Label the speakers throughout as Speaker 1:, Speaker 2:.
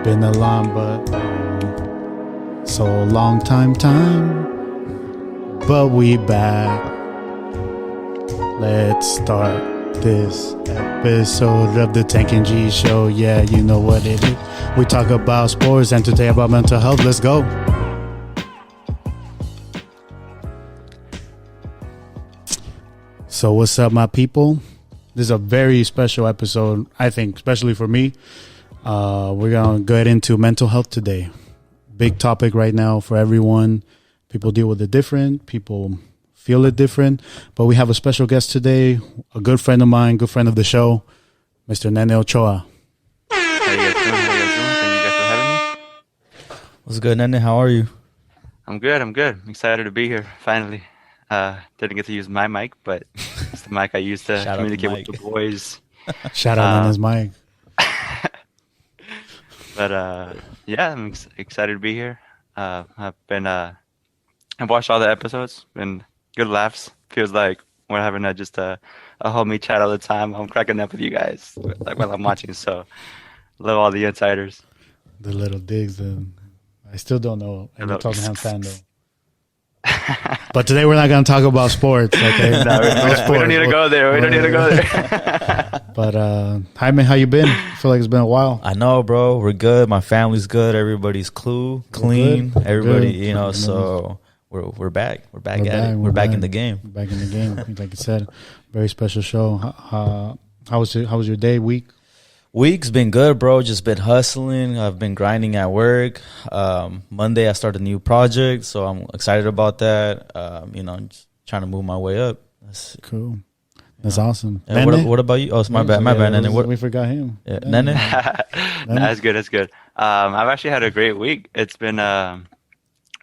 Speaker 1: Been a long so long time, but we back. Let's start this episode of the Tank and G Show. Yeah, you know what it is. We talk about sports and today about mental health. Let's go. So what's up, my people? This is a very special episode, I think, especially for me. We're going to get into mental health today. Big topic right now for everyone. People deal with it different. People feel it different. But we have a special guest today, a good friend of mine, good friend of the show, Mr. Nene Ochoa.
Speaker 2: How you guys doing? Thank you guys for having me.
Speaker 3: What's good, Nene? How are you?
Speaker 2: I'm good. I'm excited to be here, finally. Didn't get to use my mic, but it's the mic I use to communicate with the boys.
Speaker 1: Shout out Nene's mic.
Speaker 2: But yeah, I'm excited to be here. I've watched all the episodes. Been good laughs. Feels like we're having a homie chat all the time. I'm cracking up with you guys like while I'm watching. So love all the insiders.
Speaker 1: The little digs. I still don't know any Tottenham fan though. But today we're not going to talk about sports. Okay,
Speaker 2: we don't need to go there. We don't need to go there.
Speaker 1: But Jaime, how you been? I feel like it's been a while.
Speaker 3: I know, bro. We're good. My family's good. Everybody's clean. Everybody, you know. So we're back. We're back at it. We're back in the game.
Speaker 1: Back in the game. Like you said, very special show. How was your day, week?
Speaker 3: Week's been good, bro. Just been hustling. I've been grinding at work. Monday, I started a new project, so I'm excited about that. Just trying to move my way up. That's
Speaker 1: cool. That's awesome.
Speaker 3: And what about you? Oh, it's my bad, Nene.
Speaker 1: We forgot him.
Speaker 3: Yeah, Nene.
Speaker 2: That's good. I've actually had a great week. It's been a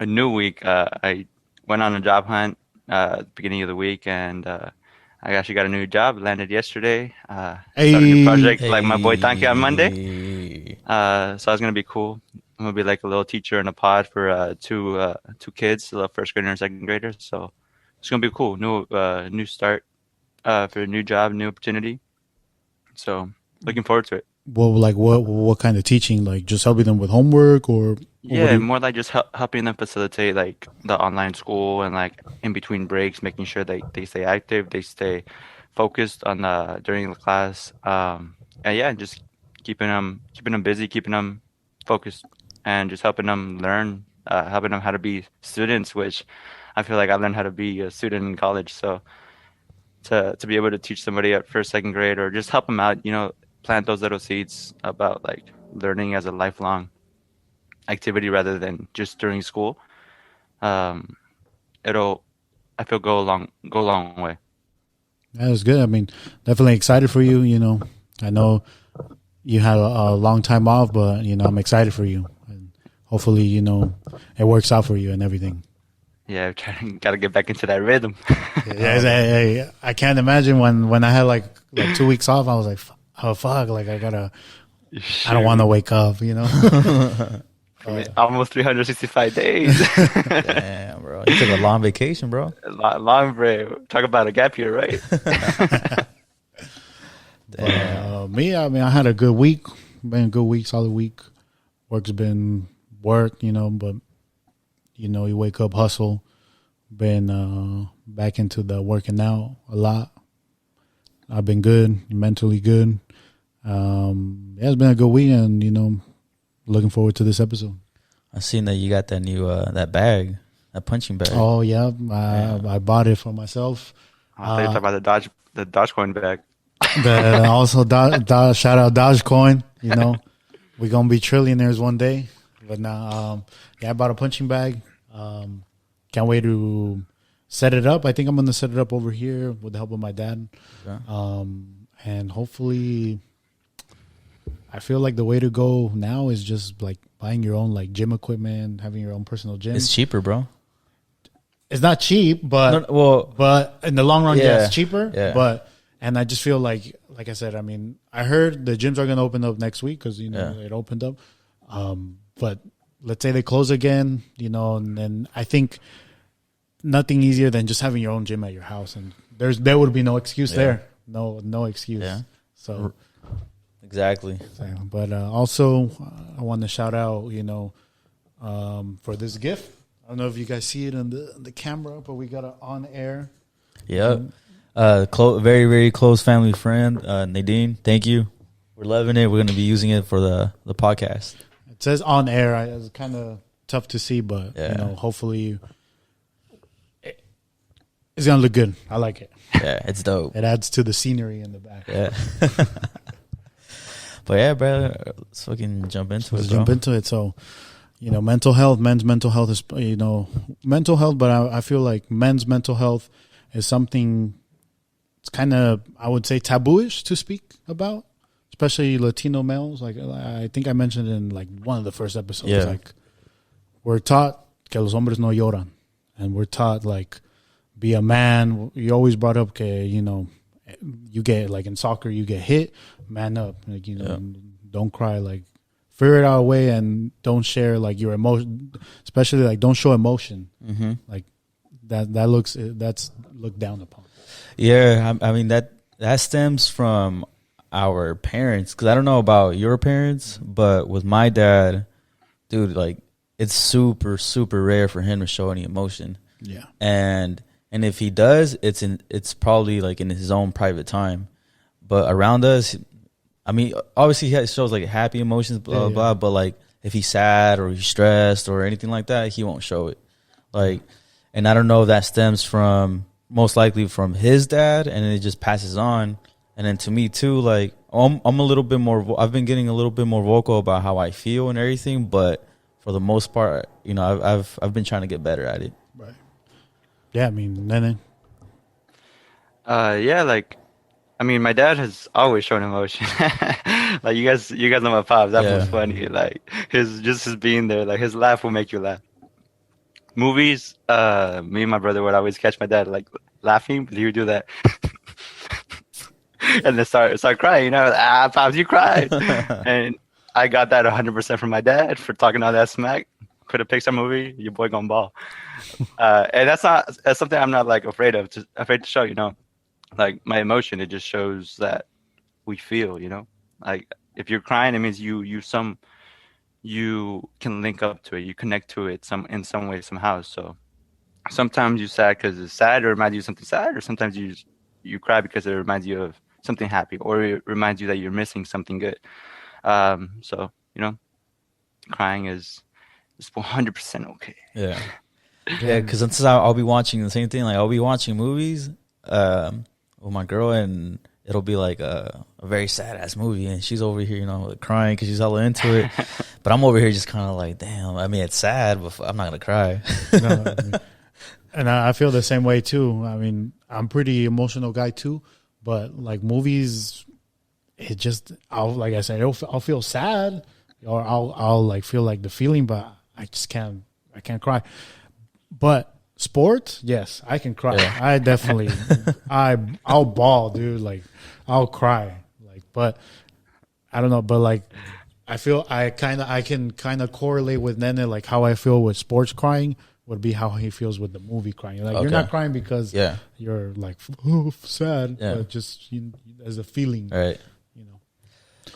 Speaker 2: new week. I went on a job hunt at the beginning of the week, and I actually got a new job, landed yesterday. Started a new project like my boy Tanki on Monday. So it's going to be cool. I'm going to be like a little teacher in a pod for two kids, a first grader and second grader. So it's going to be cool. New start for a new job, new opportunity. So looking forward to it.
Speaker 1: Well, like what kind of teaching? Like just helping them with homework or?
Speaker 2: Yeah, more like just helping them facilitate like the online school and like in between breaks, making sure they stay active, they stay focused on during the class. And yeah, just keeping them busy, keeping them focused, and just helping them learn, helping them how to be students, which I feel like I learned how to be a student in college. So to be able to teach somebody at first, second grade, or just help them out, plant those little seeds about like learning as a lifelong activity rather than just during school. It'll, I feel, go a long way.
Speaker 1: That was good. I mean, definitely excited for you. I know you had a long time off, but I'm excited for you, and hopefully, it works out for you and everything.
Speaker 2: Yeah, got to get back into that rhythm.
Speaker 1: I can't imagine when I had like 2 weeks off. I was like, oh fuck, like I don't want to wake up,
Speaker 2: Almost 365 days.
Speaker 3: Damn, bro. You took a long vacation, bro.
Speaker 2: Long break. Talk about a gap year, right?
Speaker 1: Me, I mean, I had a good week. Been a good week, solid week. Work's been work, but you wake up, hustle. Been back into the working out a lot. I've been good, mentally good. It's been a good week, and looking forward to this episode.
Speaker 3: I seen that you got that new that bag, that punching bag.
Speaker 1: Oh yeah, I bought it for myself.
Speaker 2: I thought you were talking about the Dogecoin bag.
Speaker 1: Also, shout out Dogecoin. We're gonna be trillionaires one day. But now, I bought a punching bag. Can't wait to set it up. I think I'm gonna set it up over here with the help of my dad. Okay. And hopefully, I feel like the way to go now is just like buying your own like gym equipment, having your own personal gym.
Speaker 3: It's cheaper, bro.
Speaker 1: It's not cheap, but but in the long run, it's cheaper. Yeah. And I just feel like I said, I mean, I heard the gyms are going to open up next week because it opened up. But let's say they close again, and then I think nothing easier than just having your own gym at your house, and there would be no excuse there. No excuse.
Speaker 3: Yeah.
Speaker 1: So
Speaker 3: Exactly.
Speaker 1: But also, I want to shout out, for this gift. I don't know if you guys see it on the camera, but we got an on air.
Speaker 3: Yep. Very, very close family friend, Nadine. Thank you. We're loving it. We're going to be using it for the podcast.
Speaker 1: It says on air. It's kind of tough to see, but hopefully it's gonna look good. I like it.
Speaker 3: Yeah, it's dope.
Speaker 1: It adds to the scenery in the back.
Speaker 3: Yeah. But yeah, bro, let's fucking jump into it.
Speaker 1: Jump into it. So, mental health. Men's mental health is mental health, but I feel like men's mental health is something. It's kind of, I would say, tabooish to speak about, especially Latino males. Like I think I mentioned in like one of the first episodes.
Speaker 3: Yeah.
Speaker 1: Like we're taught que los hombres no lloran, and we're taught like be a man. You always brought up que you get like in soccer you get hit, man up, like don't cry, like figure it out a way and don't share like your emotion, especially like don't show emotion.
Speaker 3: Mm-hmm.
Speaker 1: Like that's looked down upon.
Speaker 3: Yeah, I mean that stems from our parents, because I don't know about your parents, but with my dad, dude, like it's super, super rare for him to show any emotion.
Speaker 1: Yeah, and
Speaker 3: if he does, it's probably like in his own private time. But around us, I mean, obviously he shows like happy emotions, blah blah. But like if he's sad or he's stressed or anything like that, he won't show it. Like, and I don't know if that stems from most likely from his dad, and then it just passes on. And then to me too, like I'm a little bit more. I've been getting a little bit more vocal about how I feel and everything, but for the most part, I've been trying to get better at it.
Speaker 1: Right. Yeah, I mean, Nene.
Speaker 2: Yeah, like, I mean, my dad has always shown emotion. Like you guys know my pops. That was funny. Like his being there, like his laugh will make you laugh. Movies, me and my brother would always catch my dad like laughing, but he would do that, and then start crying. Pops, you cried, and I got that 100% from my dad for talking all that smack. Put a Pixar movie, your boy gonna ball. And that's something I'm not like afraid to show. Like my emotion, it just shows that we feel. Like if you're crying, it means you can link up to it, you connect to it in some way somehow. So sometimes you're sad because it's sad or reminds you of something sad, or sometimes you cry because it reminds you of something happy, or it reminds you that you're missing something good. So crying is 100% okay.
Speaker 3: Yeah, because since I'll be watching the same thing, like I'll be watching movies with my girl, and it'll be like a very sad ass movie, and she's over here, crying because she's all into it. But I'm over here just kind of like, damn. I mean, it's sad, but I'm not gonna cry.
Speaker 1: No, and I feel the same way too. I mean, I'm pretty emotional guy too, but like movies, it just like I said, I'll feel sad, or I'll like feel like the feeling, but I just can't cry. But sports, yes, I can cry. Yeah. I definitely, I'll bawl, dude. Like I'll cry. Like, but I don't know. But like, I feel I can kind of correlate with Nene. Like how I feel with sports crying would be how he feels with the movie crying. Like you're not crying because you're like sad, but just as a feeling,
Speaker 3: right?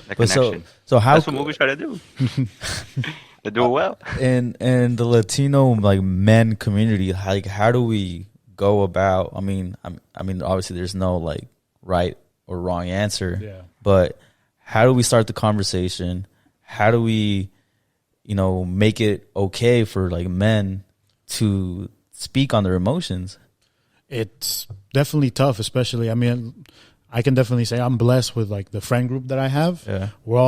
Speaker 2: That connection.
Speaker 3: So how
Speaker 2: that's what movies try to do. They do it well.
Speaker 3: In the Latino like men community, like how do we go about? I mean, obviously there's no like right or wrong answer, but how do we start the conversation? How do we, make it okay for like men to speak on their emotions? It's
Speaker 1: definitely tough, especially. I mean, I can definitely say I'm blessed with like the friend group that I have.
Speaker 3: Yeah,
Speaker 1: we're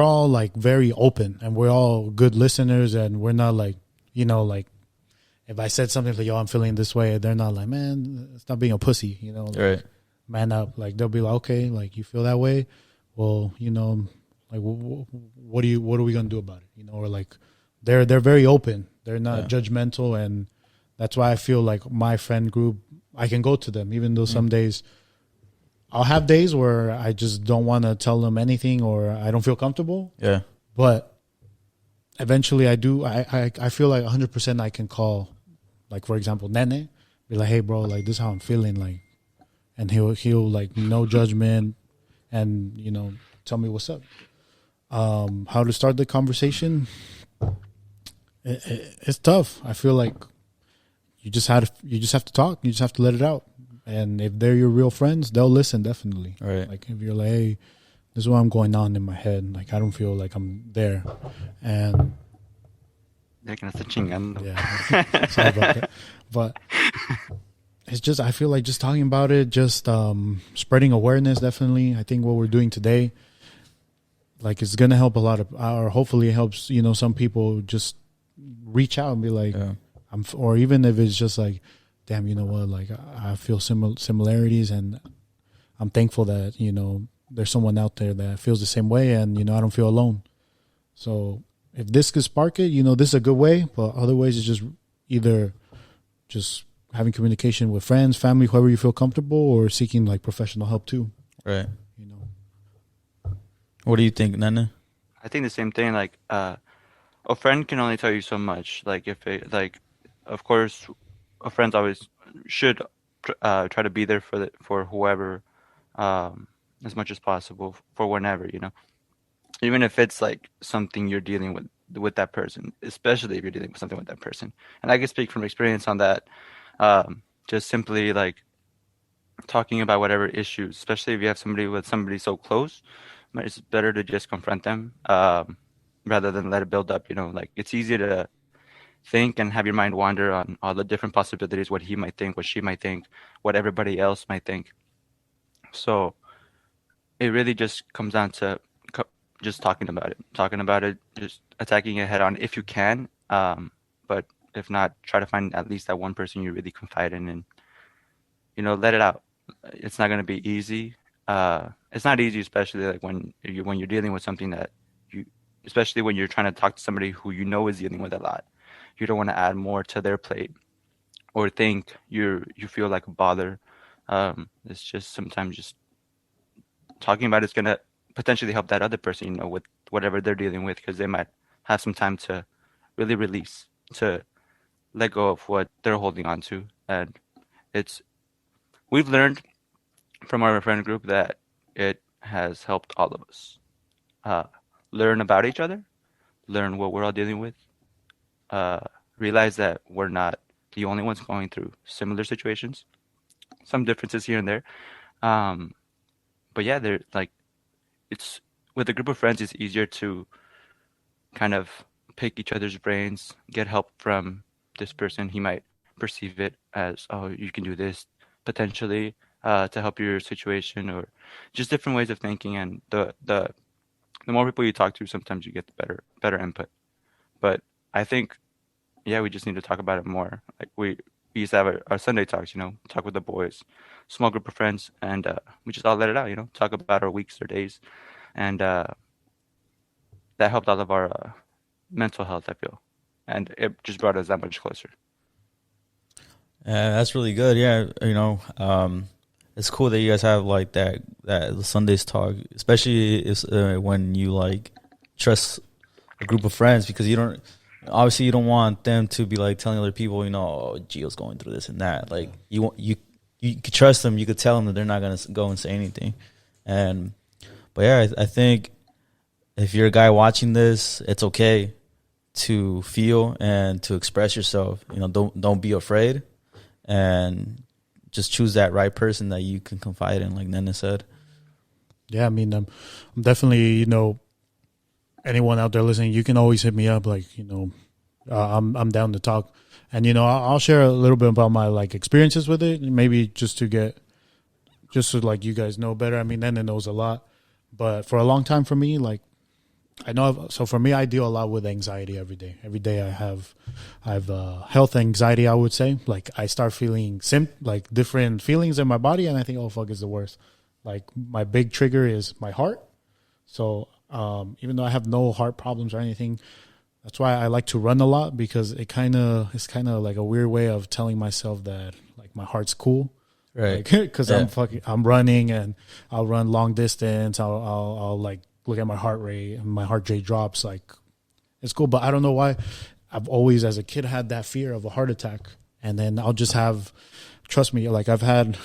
Speaker 1: all like very open, and we're all good listeners, and we're not like, like if I said something like, yo, I'm feeling this way, they're not like, man, it's not being a pussy, like,
Speaker 3: right.
Speaker 1: Man up. Like they'll be like, okay, like you feel that way. Well, like what are we going to do about it? Or like they're very open. They're not judgmental. And that's why I feel like my friend group, I can go to them, even though some days I'll have days where I just don't want to tell them anything, or I don't feel comfortable.
Speaker 3: Yeah.
Speaker 1: But eventually I do. I feel like 100% I can call, like, for example, Nene, be like, hey, bro, like, this is how I'm feeling. Like, and he'll like, no judgment. and tell me what's up. How to start the conversation? It's tough. I feel like you just have to talk. You just have to let it out. And if they're your real friends, they'll listen definitely.
Speaker 3: Right.
Speaker 1: Like if you're like, hey, this is what I'm going on in my head. Like I don't feel like I'm there, and
Speaker 2: They're gonna start chingando.
Speaker 1: yeah, sorry about that. But it's just I feel like just talking about it, just spreading awareness. Definitely, I think what we're doing today, like, it's gonna help a lot of, or hopefully it helps some people just reach out and be like, or even if it's just like, damn, you know what, like I feel similarities, and I'm thankful that there's someone out there that feels the same way, and I don't feel alone. So if this could spark it, this is a good way. But other ways is just either just having communication with friends, family, whoever you feel comfortable, or seeking like professional help too.
Speaker 3: Right. What do you think, Nene?
Speaker 2: I think the same thing. Like, a friend can only tell you so much. Like, of course, a friend always should try to be there for whoever, as much as possible for whenever, even if it's like something you're dealing with that person, especially if you're dealing with something with that person. And I can speak from experience on that. Just simply like talking about whatever issues, especially if you have somebody so close, it's better to just confront them, rather than let it build up. Like, it's easy to think and have your mind wander on all the different possibilities, what he might think, what she might think, what everybody else might think. So it really just comes down to just talking about it, just attacking it head on if you can. But if not, try to find at least that one person you really confide in, and let it out. It's not going to be easy. It's not easy, especially like when you're dealing with something that especially when you're trying to talk to somebody who is dealing with a lot. You don't want to add more to their plate or think you feel like a bother. It's just sometimes just talking about it's going to potentially help that other person, with whatever they're dealing with, because they might have some time to really release, to let go of what they're holding on to. And we've learned from our friend group that it has helped all of us learn about each other, learn what we're all dealing with, realize that we're not the only ones going through similar situations, some differences here and there. But yeah, they're like, it's with a group of friends, it's easier to kind of pick each other's brains, get help from this person. He might perceive it as, oh, you can do this potentially to help your situation, or just different ways of thinking. And the more people you talk to, sometimes you get the better input. But I think, yeah, we just need to talk about it more. Like we used to have our Sunday talks, talk with the boys, small group of friends, and we just all let it out, talk about our weeks or days. And that helped all of our mental health, I feel. And it just brought us that much closer.
Speaker 3: That's really good. Yeah, it's cool that you guys have like that Sundays talk, especially if, when you like trust a group of friends, because you don't want them to be like telling other people, oh, Gio's going through this and that. Like you could trust them. You could tell them that they're not gonna go and say anything. But yeah, I think if you're a guy watching this, it's okay to feel and to express yourself. Don't be afraid, and just choose that right person that you can confide in, like Nene said.
Speaker 1: Yeah, I mean, I'm definitely, anyone out there listening, you can always hit me up. Like, I'm down to talk, and I'll share a little bit about my like experiences with it, maybe just so like you guys know better. I mean, Nene knows a lot, but for a long time for me, like so for me, I deal a lot with anxiety every day. Every day I have health anxiety, I would say. Like I start feeling like different feelings in my body, and I think, oh fuck, it's the worst. Like my big trigger is my heart. So even though I have no heart problems or anything, that's why I like to run a lot, because it's kind of like a weird way of telling myself that like my heart's cool.
Speaker 3: Right.
Speaker 1: Because I'm running, and I'll run long distance. I'll like look at my heart rate, and my heart rate drops. Like it's cool, but I don't know why I've always as a kid had that fear of a heart attack. And then I'll just trust me, like I've had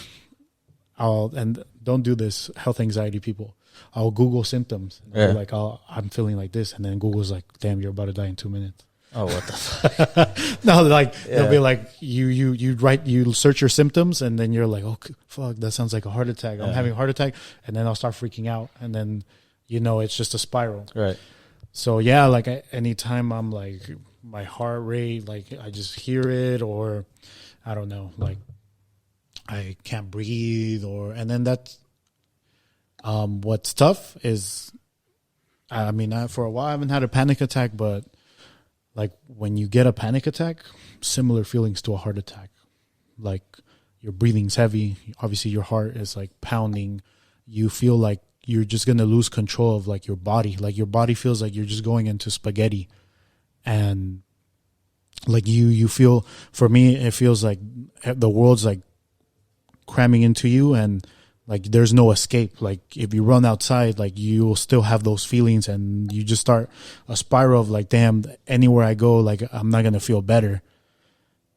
Speaker 1: and don't do this, health anxiety people. I'll Google symptoms.
Speaker 3: Yeah.
Speaker 1: Like, I'm feeling like this, and then Google's like, damn, you're about to die in 2 minutes.
Speaker 3: Oh, what the fuck?
Speaker 1: No, like
Speaker 3: Yeah.
Speaker 1: they'll be like, you search your symptoms, and then you're like, oh fuck, that sounds like a heart attack. I'm having a heart attack, and then I'll start freaking out, and then it's just a spiral.
Speaker 3: Right.
Speaker 1: So yeah, like anytime I'm like my heart rate, like I just hear it, or I don't know, like I can't breathe, and then that's what's tough is, I mean, for a while I haven't had a panic attack, but like when you get a panic attack, similar feelings to a heart attack. Like your breathing's heavy. Obviously your heart is like pounding. You feel like you're just going to lose control of like your body. Like your body feels like you're just going into spaghetti. And like you feel, for me, it feels like the world's like cramming into you, and like there's no escape. Like if you run outside, like you will still have those feelings, and you just start a spiral of like, damn, anywhere I go, like I'm not gonna feel better.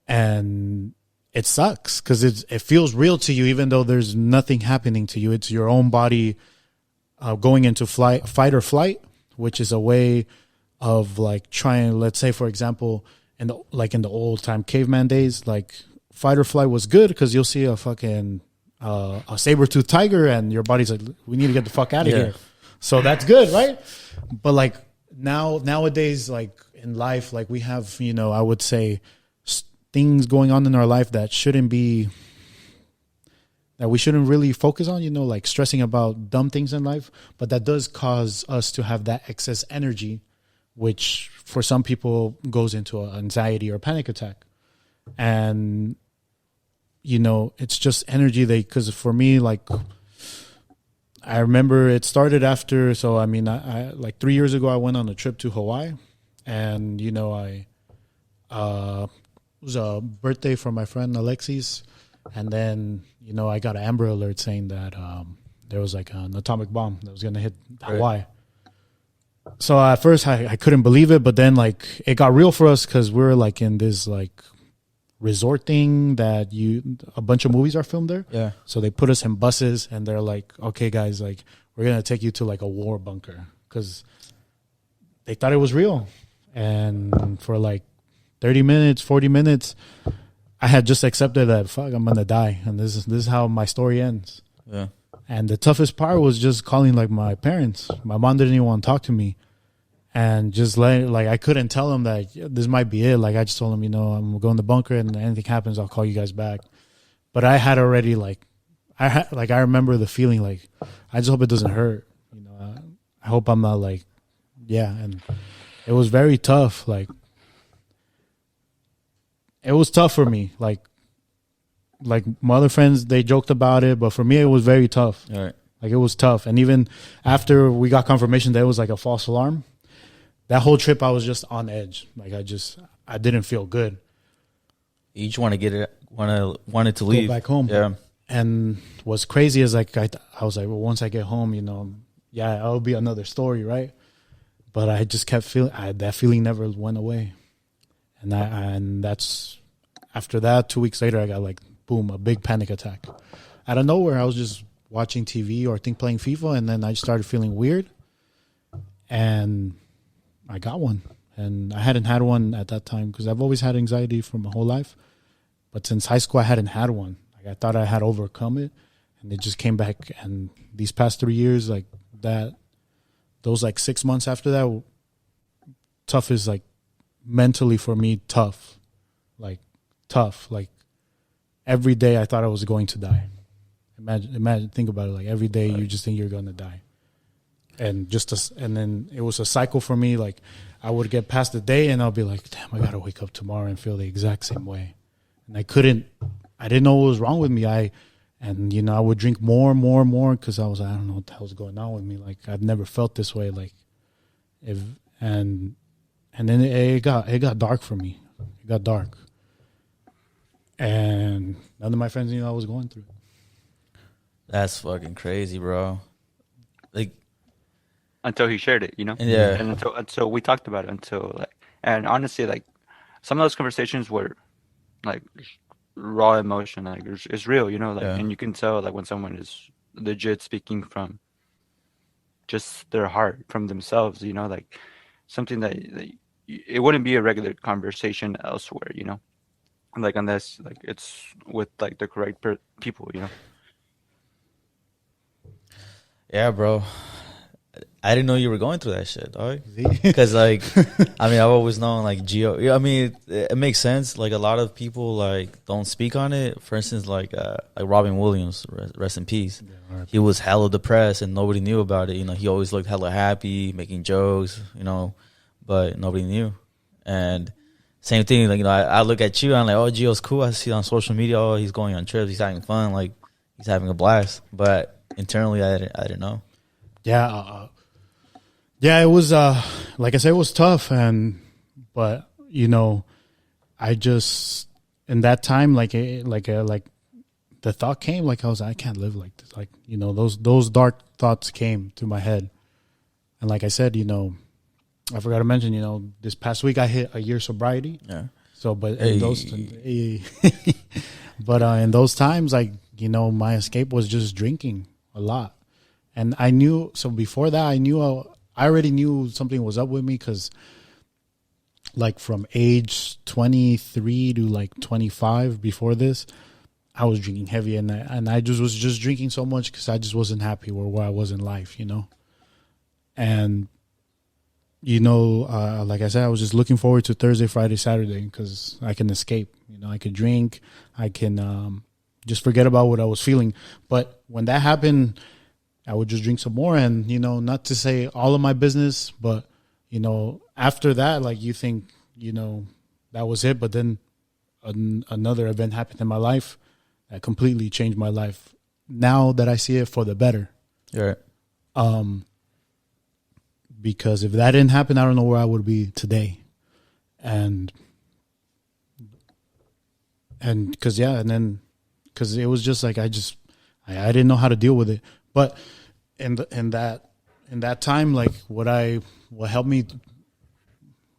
Speaker 1: And it sucks because it feels real to you, even though there's nothing happening to you. It's your own body going into fight or flight, which is a way of like trying. Let's say, for example, in the old time caveman days, like fight or flight was good because you'll see a fucking a saber-toothed tiger, and your body's like, we need to get the fuck out of here. So that's good, right? But like nowadays, like in life, like we have, I would say things going on in our life that we shouldn't really focus on, like stressing about dumb things in life. But that does cause us to have that excess energy, which for some people goes into an anxiety or panic attack. And it's just energy. Because for me, like, I remember it started after. So, I mean, I like 3 years ago, I went on a trip to Hawaii, and, it was a birthday for my friend Alexis. And then, I got an Amber Alert saying that there was like an atomic bomb that was going to hit Hawaii. So at first I couldn't believe it, but then like it got real for us because we're like in this like resort thing that a bunch of movies are filmed there.
Speaker 3: Yeah.
Speaker 1: So they put us in buses, and they're like, okay, guys, like we're going to take you to like a war bunker, because they thought it was real. And for like 30 minutes, 40 minutes, I had just accepted that, fuck, I'm going to die. And this is how my story ends.
Speaker 3: Yeah.
Speaker 1: And the toughest part was just calling like my parents. My mom didn't even want to talk to me. And just I couldn't tell them that this might be it. Like I just told them, I'm going to the bunker, and anything happens, I'll call you guys back. But I had already I remember the feeling like, I just hope it doesn't hurt. I hope I'm not like, yeah. And it was very tough. Like it was tough for me. Like my other friends, they joked about it, but for me, it was very tough.
Speaker 3: All right.
Speaker 1: Like it was tough. And even after we got confirmation that it was like a false alarm, that whole trip I was just on edge. Like I didn't feel good.
Speaker 3: You just want to get it, wanted to leave.
Speaker 1: Go back home.
Speaker 3: Yeah.
Speaker 1: And what's crazy is like I was like, well, once I get home, yeah, it'll be another story, right? But I just kept feeling that feeling never went away. And that's after that, 2 weeks later, I got like, boom, a big panic attack. Out of nowhere, I was just watching TV or playing FIFA, and then I started feeling weird. And I got one. And I hadn't had one at that time because I've always had anxiety for my whole life. But since high school, I hadn't had one. Like I thought I had overcome it, and it just came back. And these past 3 years, like those like 6 months after that, tough is like mentally for me, tough. Like tough. Like every day I thought I was going to die. Imagine, think about it. Like every day you just think you're going to die. And and then it was a cycle for me. Like I would get past the day and I'll be like, damn, I got to wake up tomorrow and feel the exact same way. And I didn't know what was wrong with me. I would drink more and more and more because I was like, I don't know what the hell's going on with me. Like I've never felt this way. Like and then it got dark for me. It got dark. And none of my friends knew I was going through it.
Speaker 3: That's fucking crazy, bro. Like
Speaker 2: until he shared it,
Speaker 3: Yeah.
Speaker 2: and until we talked about it, and honestly, like some of those conversations were like raw emotion. Like it's real, you know. Like,
Speaker 3: Yeah.
Speaker 2: and you can tell like when someone is legit speaking from just their heart, from themselves. You know, like something that it wouldn't be a regular conversation elsewhere. You know, like unless like it's with like the correct people. You know.
Speaker 3: Yeah, bro. I didn't know you were going through that shit, dog.
Speaker 1: See?
Speaker 3: Because, like, I mean, I've always known, like, Geo. Yeah, I mean, it makes sense. Like, a lot of people, like, don't speak on it. For instance, like Robin Williams, rest in peace.
Speaker 1: Yeah,
Speaker 3: He was hella depressed and nobody knew about it. You know, he always looked hella happy, making jokes, you know, but nobody knew. And same thing, like, you know, I look at you, I'm like, oh, Geo's cool. I see on social media, oh, he's going on trips, he's having fun, like, he's having a blast. But internally, I didn't know.
Speaker 1: Yeah, yeah, it was like I said, it was tough, but you know, I just in that time, like the thought came, like I can't live like this, like, you know, those dark thoughts came to my head, and like I said, you know, I forgot to mention, you know, this past week I hit a year sobriety.
Speaker 3: Yeah.
Speaker 1: So, but in in those times, like, you know, my escape was just drinking a lot. And I knew, so before that, I already knew something was up with me because, like, from age 23 to like 25 before this, I was drinking heavy, and I just was just drinking so much because I just wasn't happy where I was in life, you know. And, you know, like I said, I was just looking forward to Thursday, Friday, Saturday because I can escape. You know, I could drink, I can just forget about what I was feeling. But when that happened, I would just drink some more, and, you know, not to say all of my business, but, you know, after that, like, you think, you know, that was it. But then another event happened in my life that completely changed my life. Now that I see it for the better.
Speaker 3: You're right.
Speaker 1: Because if that didn't happen, I don't know where I would be today. And because, yeah, and then because it was just like I didn't know how to deal with it. But in that time, like, what helped me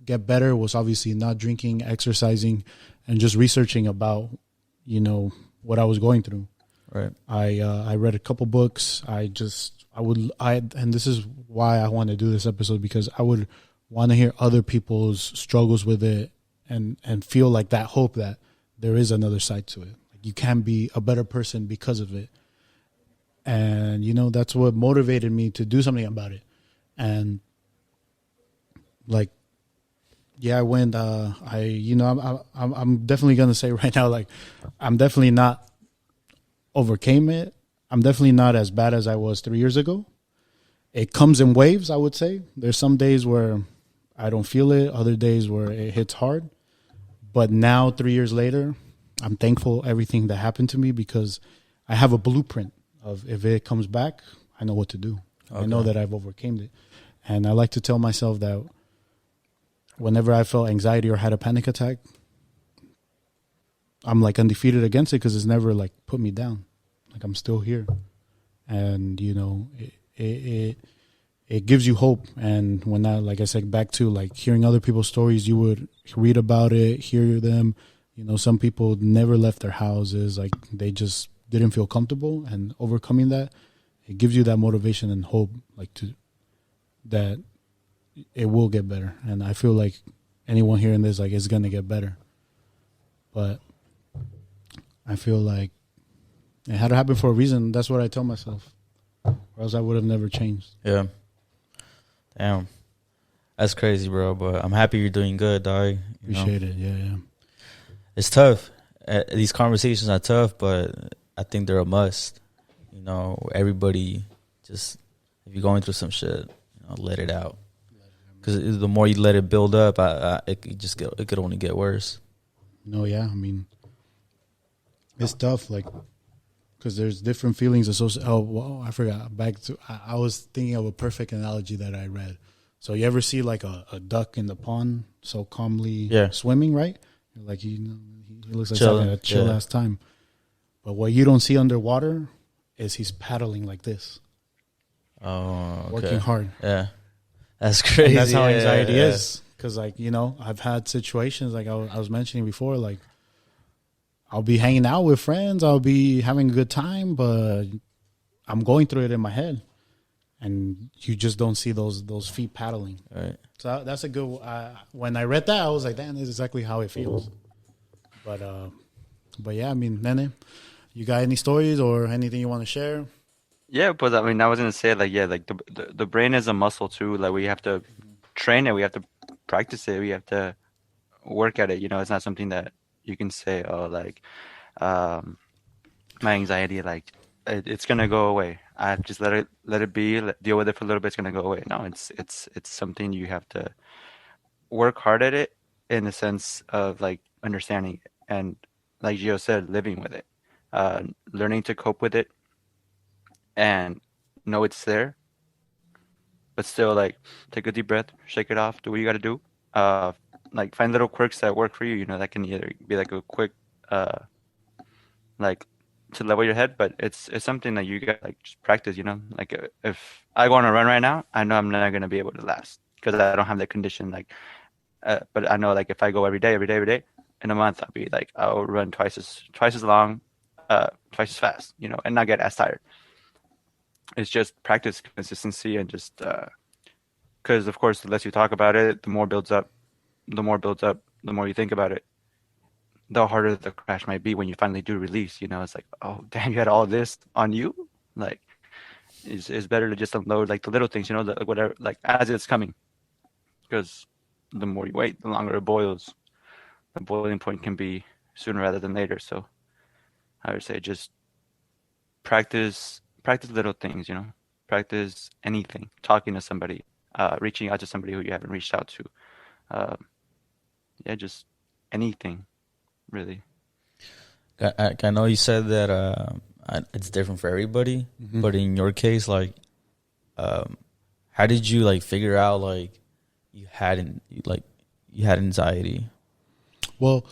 Speaker 1: get better was obviously not drinking, exercising, and just researching about, you know, what I was going through.
Speaker 3: Right.
Speaker 1: I read a couple books. And this is why I want to do this episode, because I would want to hear other people's struggles with it and feel like that hope that there is another side to it. Like, you can be a better person because of it. And, you know, that's what motivated me to do something about it. And, like, yeah, I went, I'm definitely going to say right now, like, I'm definitely not overcame it. I'm definitely not as bad as I was 3 years ago. It comes in waves, I would say. There's some days where I don't feel it, other days where it hits hard. But now, 3 years later, I'm thankful everything that happened to me, because I have a blueprint of, if it comes back, I know what to do. Okay. I know that I've overcame it. And I like to tell myself that whenever I felt anxiety or had a panic attack, I'm like undefeated against it, because it's never like put me down. Like, I'm still here. And, you know, it gives you hope. And when like I said, back to like hearing other people's stories, you would read about it, hear them. You know, some people never left their houses. Like, they just didn't feel comfortable, and overcoming that, it gives you that motivation and hope, like, that it will get better. And I feel like anyone hearing this, like, it's going to get better. But I feel like it had to happen for a reason. That's what I tell myself, or else I would have never changed.
Speaker 3: Yeah. Damn. That's crazy, bro. But I'm happy you're doing good, dog.
Speaker 1: Appreciate it. Yeah.
Speaker 3: It's tough. These conversations are tough, but I think they're a must. You know, everybody just, if you're going through some shit, you know, let it out. Because the more you let it build up, it could only get worse.
Speaker 1: No, yeah. I mean, it's tough, like, because there's different feelings associated. Oh, well, I forgot. I was thinking of a perfect analogy that I read. So you ever see like a duck in the pond so calmly swimming, right? Like, he looks like having a chill ass time. But what you don't see underwater is he's paddling like this.
Speaker 3: Oh, okay.
Speaker 1: Working hard.
Speaker 3: Yeah. That's crazy.
Speaker 1: And that's how anxiety is. Because, like, you know, I've had situations, like I was mentioning before, like, I'll be hanging out with friends. I'll be having a good time, but I'm going through it in my head, and you just don't see those feet paddling.
Speaker 3: Right.
Speaker 1: So that's a good. When I read that, I was like, "Damn, this is exactly how it feels." But yeah, I mean, Nene, you got any stories or anything you want to share?
Speaker 2: Yeah, but I mean, I was gonna say like yeah, like the brain is a muscle too. Like we have to train it, we have to practice it, we have to work at it. It's not something that you can say, oh, like um, my anxiety, like it's gonna go away. I just let it be, deal with it for a little bit. It's gonna go away. No, it's something you have to work hard at it in the sense of like understanding it and like Gio said, living with it, learning to cope with it and know it's there, but still like take a deep breath, shake it off, do what you got to do. Uh, like find little quirks that work for you. That can either be like a quick, like to level your head, but it's something that you got like just practice. Like if I go on a run right now, I know I'm not gonna be able to last because I don't have that condition. Like, but I know like if I go every day, in a month, I'll run twice as long, twice as fast. And not get as tired. It's just practice, consistency, and just because of course the less you talk about it, the more builds up, the more you think about it, the harder the crash might be when you finally do release. It's like, oh damn, you had all this on you. Like it's better to just unload like the little things, like whatever, like as it's coming, because the more you wait, the longer it boils. The boiling point can be sooner rather than later. So I would say just practice little things, practice anything, talking to somebody, reaching out to somebody who you haven't reached out to. Yeah, just anything, really.
Speaker 3: I know you said that it's different for everybody, but in your case, like, how did you like figure out like you had anxiety?
Speaker 1: Well,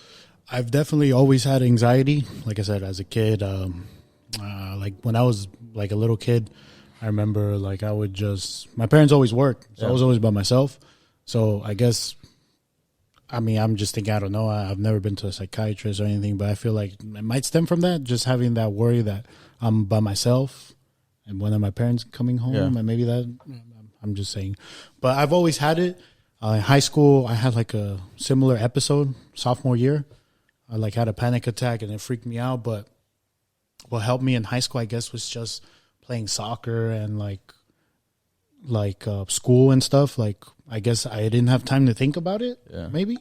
Speaker 1: I've definitely always had anxiety. Like I said, as a kid, like when I was like a little kid, I remember like my parents always worked, so I was always by myself. So I guess, I mean, I'm just thinking, I don't know. I've never been to a psychiatrist or anything, but I feel like it might stem from that, just having that worry that I'm by myself and when are my parents coming home, and maybe that, I'm just saying. But I've always had it. In high school, I had like a similar episode sophomore year. I like had a panic attack and it freaked me out. But what helped me in high school, I guess, was just playing soccer and like school and stuff. Like I guess I didn't have time to think about it, maybe.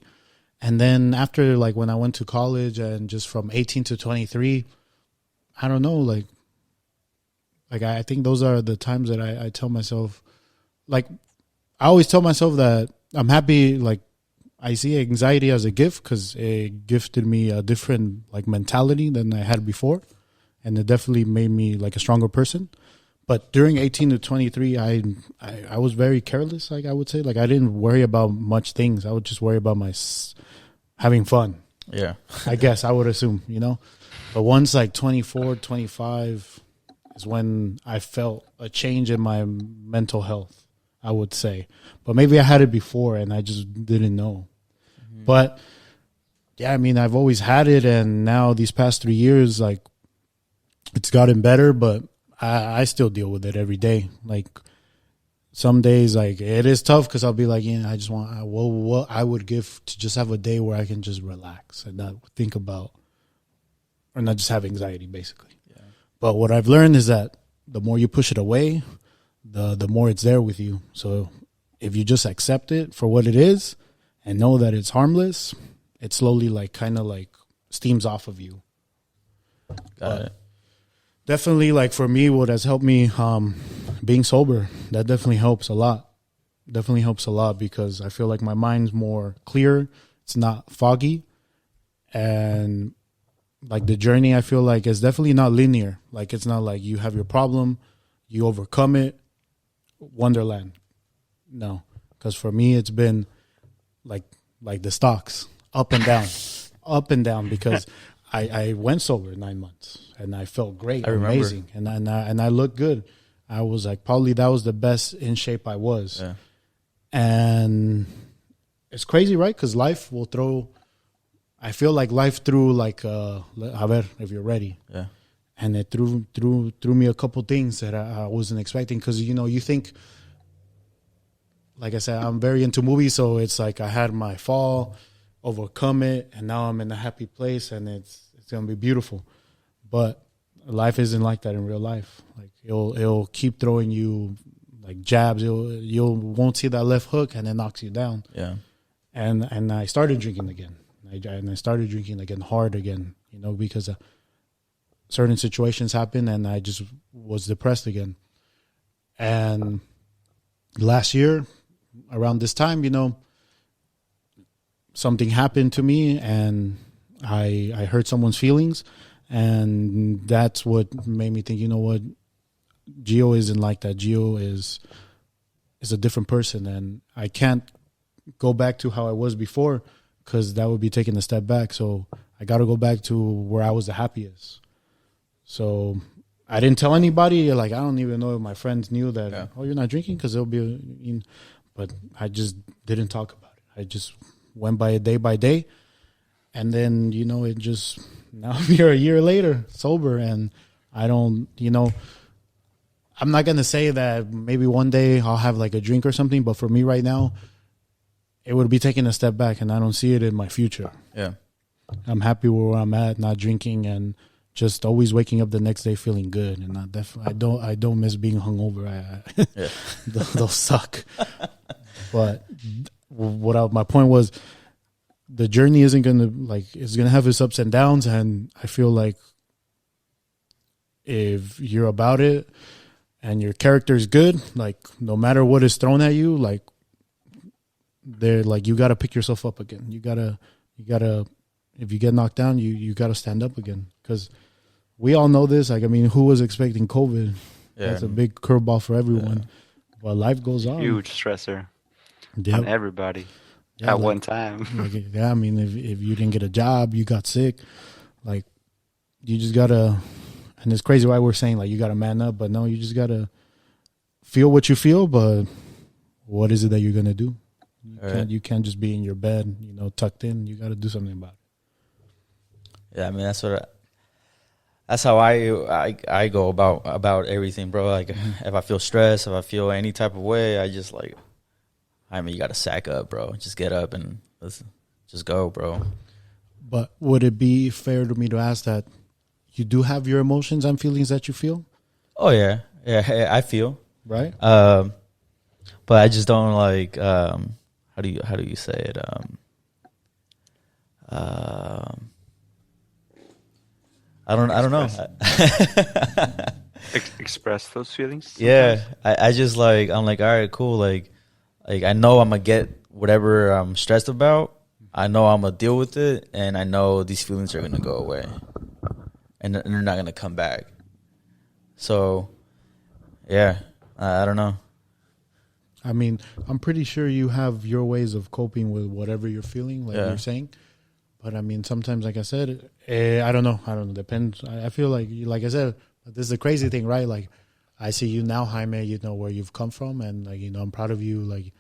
Speaker 1: And then after like when I went to college and just from 18 to 23, I don't know, like I think those are the times that I tell myself, like I always tell myself that I'm happy, like I see anxiety as a gift because it gifted me a different like mentality than I had before. And it definitely made me like a stronger person. But during 18 to 23, I was very careless, like I would say. Like I didn't worry about much things. I would just worry about having fun.
Speaker 3: Yeah.
Speaker 1: I guess I would assume, But once like 24, 25 is when I felt a change in my mental health, I would say. But maybe I had it before and I just didn't know. Mm-hmm. But yeah, I mean, I've always had it. And now these past 3 years, like it's gotten better, but I still deal with it every day. Like some days, like it is tough because I'll be like, I just want, what I would give to just have a day where I can just relax and not think about, or not just have anxiety, basically. Yeah. But what I've learned is that the more you push it away, the more it's there with you. So if you just accept it for what it is and know that it's harmless, it slowly like kind of like steams off of you.
Speaker 3: Got it.
Speaker 1: Definitely, like for me, what has helped me, being sober, that definitely helps a lot. Definitely helps a lot because I feel like my mind's more clear. It's not foggy. And like the journey, I feel like is definitely not linear. Like it's not like you have your problem, you overcome it, Wonderland. No, because for me, it's been like the stocks, up and down because I went sober 9 months and I felt great, amazing, and I looked good. I was like probably that was the best in shape I was, and it's crazy, right? Because life will throw I feel like life threw like a ver, if you're ready.
Speaker 3: Yeah.
Speaker 1: And it threw me a couple things that I wasn't expecting, because you think, like I said, I'm very into movies, so it's like I had my fall, overcome it, and now I'm in a happy place, and it's gonna be beautiful. But life isn't like that in real life. Like it'll keep throwing you like jabs. You won't see that left hook, and it knocks you down.
Speaker 3: Yeah.
Speaker 1: And I started drinking again. I started drinking again hard again, because certain situations happened, and I just was depressed again. And last year, around this time, something happened to me, and I hurt someone's feelings, and that's what made me think, what, Gio isn't like that. Gio is a different person, and I can't go back to how I was before, because that would be taking a step back. So I got to go back to where I was the happiest. So I didn't tell anybody. Like, I don't even know if my friends knew that, oh, you're not drinking, because it'll be, but I just didn't talk about it. I just went by it day by day. And then, it just, now I'm here a year later, sober. And I don't, I'm not going to say that maybe one day I'll have like a drink or something. But for me right now, it would be taking a step back, and I don't see it in my future.
Speaker 3: Yeah. I'm
Speaker 1: happy where I'm at, not drinking, and just always waking up the next day feeling good. And I don't miss being hungover. They'll suck. But my point was, the journey isn't gonna it's gonna have its ups and downs, and I feel like if you're about it and your character is good, like no matter what is thrown at you, like they're like, you got to pick yourself up again. You gotta. If you get knocked down, you got to stand up again, because we all know this. Like, I mean, who was expecting COVID? Yeah. That's a big curveball for everyone. Yeah. But life goes on.
Speaker 2: Huge stressor on everybody at one time.
Speaker 1: I mean, if you didn't get a job, you got sick, like, you just got to, and it's crazy why we're saying, like, you got to man up, but no, you just got to feel what you feel, but what is it that you're going to do? You can't just be in your bed, tucked in. You got to do something about it.
Speaker 3: Yeah, I mean, that's how I go about everything, bro. Like, if I feel stressed, if I feel any type of way, I just you got to sack up, bro. Just get up and just go, bro.
Speaker 1: But would it be fair to me to ask that you do have your emotions and feelings that you feel?
Speaker 3: Oh yeah, I feel
Speaker 1: right.
Speaker 3: But I just don't like. How do you say it? I don't know.
Speaker 2: Express those feelings.
Speaker 3: Yeah, I just I'm all right, cool. Like I know I'm gonna get whatever I'm stressed about. I know I'm gonna deal with it, and I know these feelings are gonna go away, and they're not gonna come back. So, yeah, I don't know.
Speaker 1: I mean, I'm pretty sure you have your ways of coping with whatever you're feeling, like you're saying. But I mean, sometimes, like I said, I don't know. Depends. I feel like I said, this is a crazy thing, right? Like, I see you now, Jaime, where you've come from, and like, I'm proud of you. Like,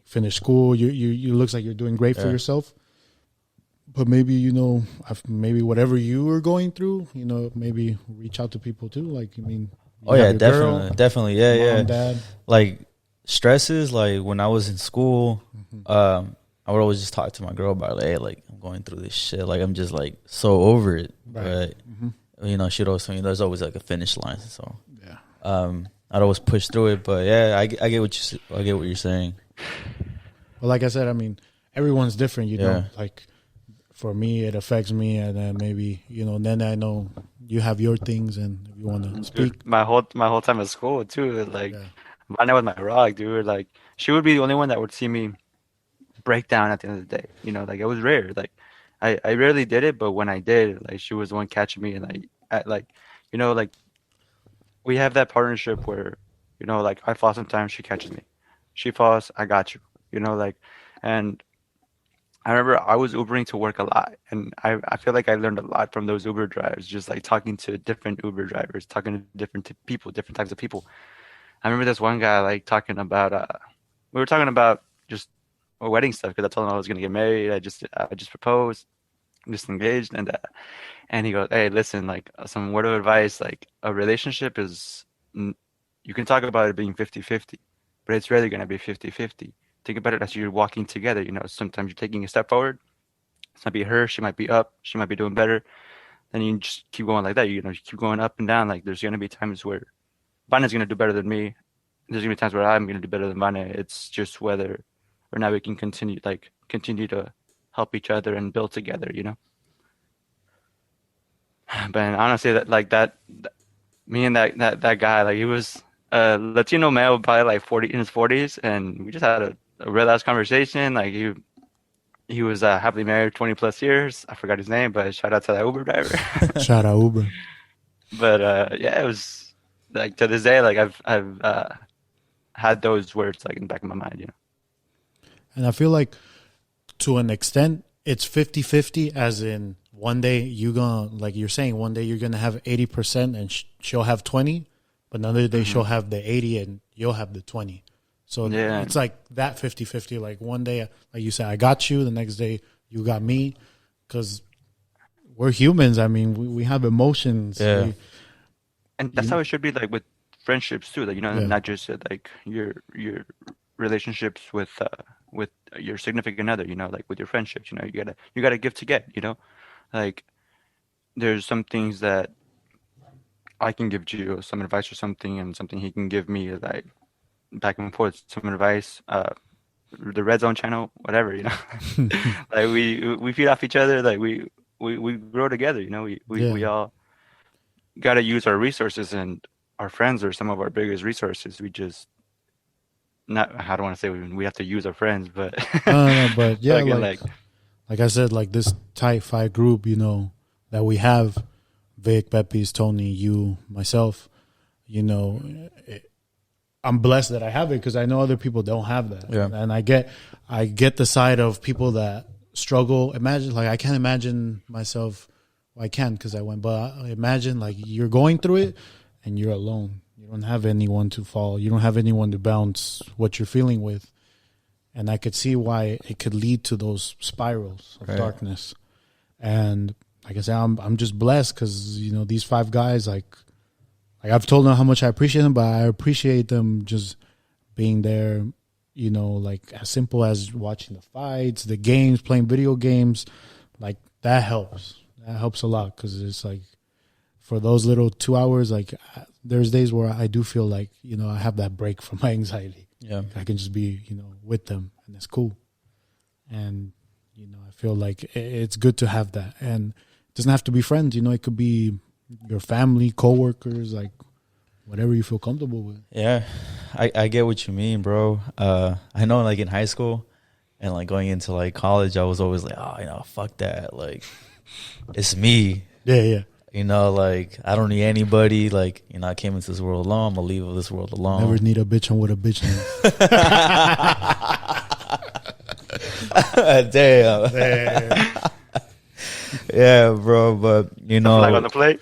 Speaker 1: finished school, you looks like you're doing great for yourself. But maybe, maybe whatever you were going through, maybe reach out to people too. Like, I mean,
Speaker 3: definitely, yeah,
Speaker 1: mom, dad.
Speaker 3: Like, stresses, like when I was in school, I would always just talk to my girl about hey, like I'm going through this shit, like I'm just like so over it, right? But she'd always tell me there's always like a finish line, so I'd always push through it. But yeah, I get what you're saying.
Speaker 1: Well, like I said, I mean, everyone's different, know. Like for me, it affects me, and then maybe then I know you have your things, and if you want to speak.
Speaker 2: Dude, my whole time at school too, like. Vanya was my rock, dude. Like, she would be the only one that would see me break down at the end of the day. Like, it was rare. Like, I rarely did it, but when I did, like, she was the one catching me. And like, we have that partnership where, like, I fall sometimes, she catches me. She falls, I got you. And I remember I was Ubering to work a lot, and I feel like I learned a lot from those Uber drivers, just like talking to different Uber drivers, talking to different people, different types of people. I remember this one guy like talking about we were talking about just wedding stuff, because I told him I was gonna get married. I just proposed, disengaged, and he goes, "Hey, listen, like some word of advice, like a relationship is you can talk about it being 50-50, but it's rarely going to be 50-50. Think about it as you're walking together. You know, sometimes you're taking a step forward. It might be her, she might be up, she might be doing better. Then you just keep going like that. You know, you keep going up and down. Like there's going to be times where Vanna's going to do better than me. There's going to be times where I'm going to do better than Vanna. It's just whether or not we can continue to help each other and build together, you know? But honestly, me and that guy, like he was a Latino male, probably like 40 in his 40s, and we just had a real ass conversation. Like he was happily married 20 plus years. I forgot his name, but shout out to that Uber driver.
Speaker 1: Shout out Uber.
Speaker 2: But yeah, it was like to this day, like I've had those words like in the back of my mind, you know.
Speaker 1: And I feel like to an extent, it's 50-50, as in one day you're going to, like you're saying, one day you're going to have 80% and she'll have 20, but another day she'll have the 80 and you'll have the 20. So
Speaker 2: Yeah.
Speaker 1: it's like that 50-50. Like one day, like you said, I got you. The next day you got me, because we're humans. I mean, we have emotions.
Speaker 3: Yeah.
Speaker 2: And that's how it should be, like with friendships too. Like, you know,
Speaker 1: Yeah.
Speaker 2: not just like your relationships with your significant other. You know, like with your friendships. You know, you gotta give to get. You know, like there's some things that I can give Gio some advice or something, and something he can give me, like back and forth, some advice. The Red Zone channel, whatever. You know, like we feed off each other. Like we grow together. You know, we all gotta use our resources, and our friends are some of our biggest resources. We just not. I don't want to say we have to use our friends, but
Speaker 1: No, but yeah,
Speaker 2: fucking,
Speaker 1: like I said, like this tight five group, you know, that we have, Vic, Peppies, Tony, you, myself, you know, I'm blessed that I have it, because I know other people don't have that.
Speaker 3: Yeah.
Speaker 1: And I get the side of people that struggle. Imagine, like, I can't imagine myself. Well, I can, because I went, but imagine like you're going through it and you're alone. You don't have anyone to fall. You don't have anyone to bounce what you're feeling with. And I could see why it could lead to those spirals of darkness. And like I said, I'm just blessed, because, you know, these five guys, like I've told them how much I appreciate them, but I appreciate them just being there, you know, like as simple as watching the fights, the games, playing video games. Like that helps. That helps a lot, because it's like for those little 2 hours, like there's days where I do feel like, you know, I have that break from my anxiety.
Speaker 3: Yeah.
Speaker 1: I can just be, you know, with them, and it's cool. And, you know, I feel like it's good to have that. And it doesn't have to be friends, you know, it could be your family, coworkers, like whatever you feel comfortable with.
Speaker 3: Yeah, I get what you mean, bro. I know, like in high school and like going into like college, I was always like, oh, you know, fuck that. Like, it's me.
Speaker 1: Yeah.
Speaker 3: You know, like I don't need anybody. Like, you know, I came into this world alone. I'm gonna leave this world alone.
Speaker 1: Never need a bitch on what a bitch needs.
Speaker 3: Damn. Yeah, bro. But you know,
Speaker 2: flag on the plate.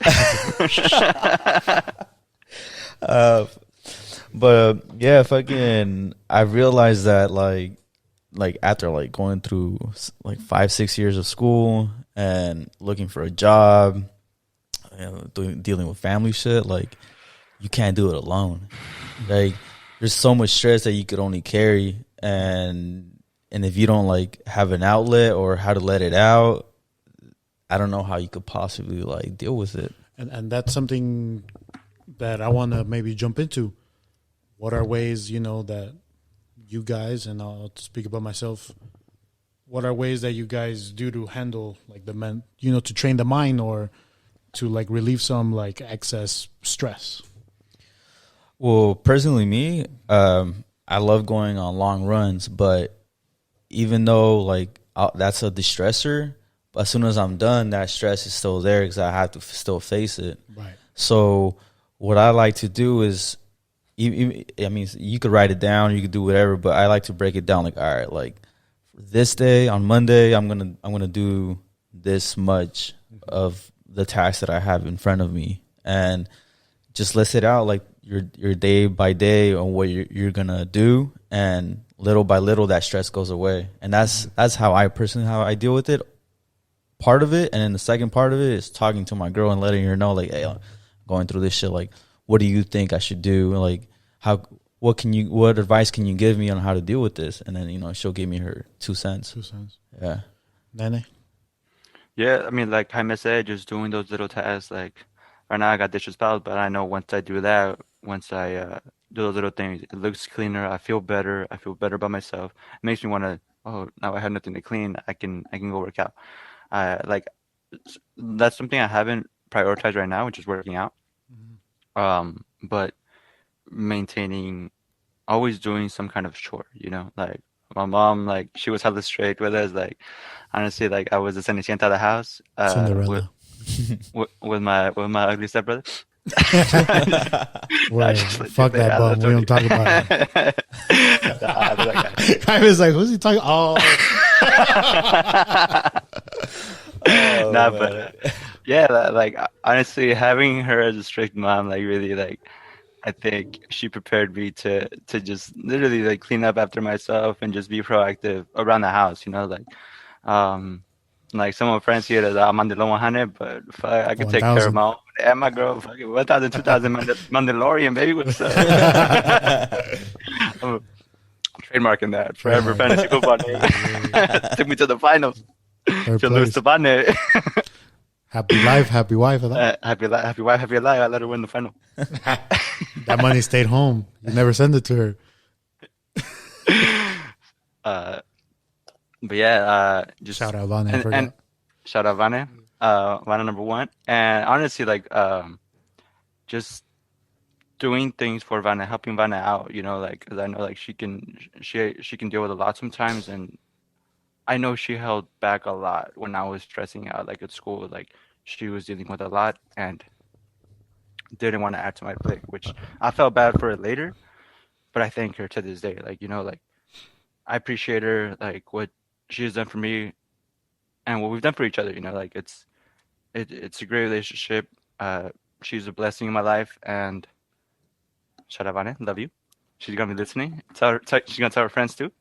Speaker 3: But yeah, fucking, I realized that like after like going through like 5-6 years of school and looking for a job, you know, dealing with family shit, like you can't do it alone. Like there's so much stress that you could only carry, and if you don't like have an outlet or how to let it out, I don't know how you could possibly like deal with it.
Speaker 1: And that's something that I want to maybe jump into. What are ways, you know, that you guys, and I'll speak about myself, what are ways that you guys do to handle like you know, to train the mind or to like relieve some like excess stress?
Speaker 3: Well, personally, me, I love going on long runs, but even though like that's a distressor, as soon as I'm done, that stress is still there because I have to still face it.
Speaker 1: Right.
Speaker 3: So what I like to do is, I mean, you could write it down, you could do whatever, but I like to break it down. Like, all right, like this day on Monday, I'm gonna do this much of the task that I have in front of me, and just list it out like your day by day on what you're gonna do, and little by little that stress goes away. And that's how I personally how I deal with it. part of it, and then the second part of it is talking to my girl and letting her know, like, hey, I'm going through this shit. Like, what do you think I should do? Like, what advice can you give me on how to deal with this? And then, you know, she'll give me her 2 cents.
Speaker 1: 2 cents.
Speaker 3: Yeah.
Speaker 1: Nene?
Speaker 2: Yeah, I mean, like Jaime said, just doing those little tasks. Like right now, I got dishes piled, but I know once I do that, once I do those little things, it looks cleaner. I feel better. I feel better about myself. It makes me want to. Oh, now I have nothing to clean. I can go work out. Like that's something I haven't prioritized right now, which is working out. But maintaining, always doing some kind of chore. You know, like my mom, like she was hella strict with us. Like honestly, like I was the Cenicienta of the house.
Speaker 1: Cinderella.
Speaker 2: With my ugly stepbrother.
Speaker 1: Right. Fuck that bum. We don't talk about it. I was like, who's he talking? Oh.
Speaker 2: Nah, but yeah, like honestly, having her as a strict mom, like really, like I think she prepared me to just literally like clean up after myself and just be proactive around the house. You know, like some of my friends here that I'm Mandalorian 100, but fuck, I could take care of my own. And my girl, fucking 1,000, 2,000 Mandalorian, baby. What's up? I'm trademarking that forever. Fantasy football name. Took me to the finals. To lose to Bane.
Speaker 1: Happy life, happy wife.
Speaker 2: Happy wife, happy life. I let her win the final.
Speaker 1: That money stayed home. You never send it to her.
Speaker 2: But yeah, just
Speaker 1: shout out Vane.
Speaker 2: And shout out Vane. Vane number one. And honestly, like just doing things for Vane, helping Vane out. You know, like because I know like she can deal with a lot sometimes, and I know she held back a lot when I was stressing out, like at school. Like she was dealing with a lot and didn't want to add to my plate, which I felt bad for it later. But I thank her to this day. Like, you know, like I appreciate her, like what she has done for me and what we've done for each other. You know, like it's a great relationship. She's a blessing in my life, and shout out Vane, love you. She's gonna be listening. She's gonna tell her friends too.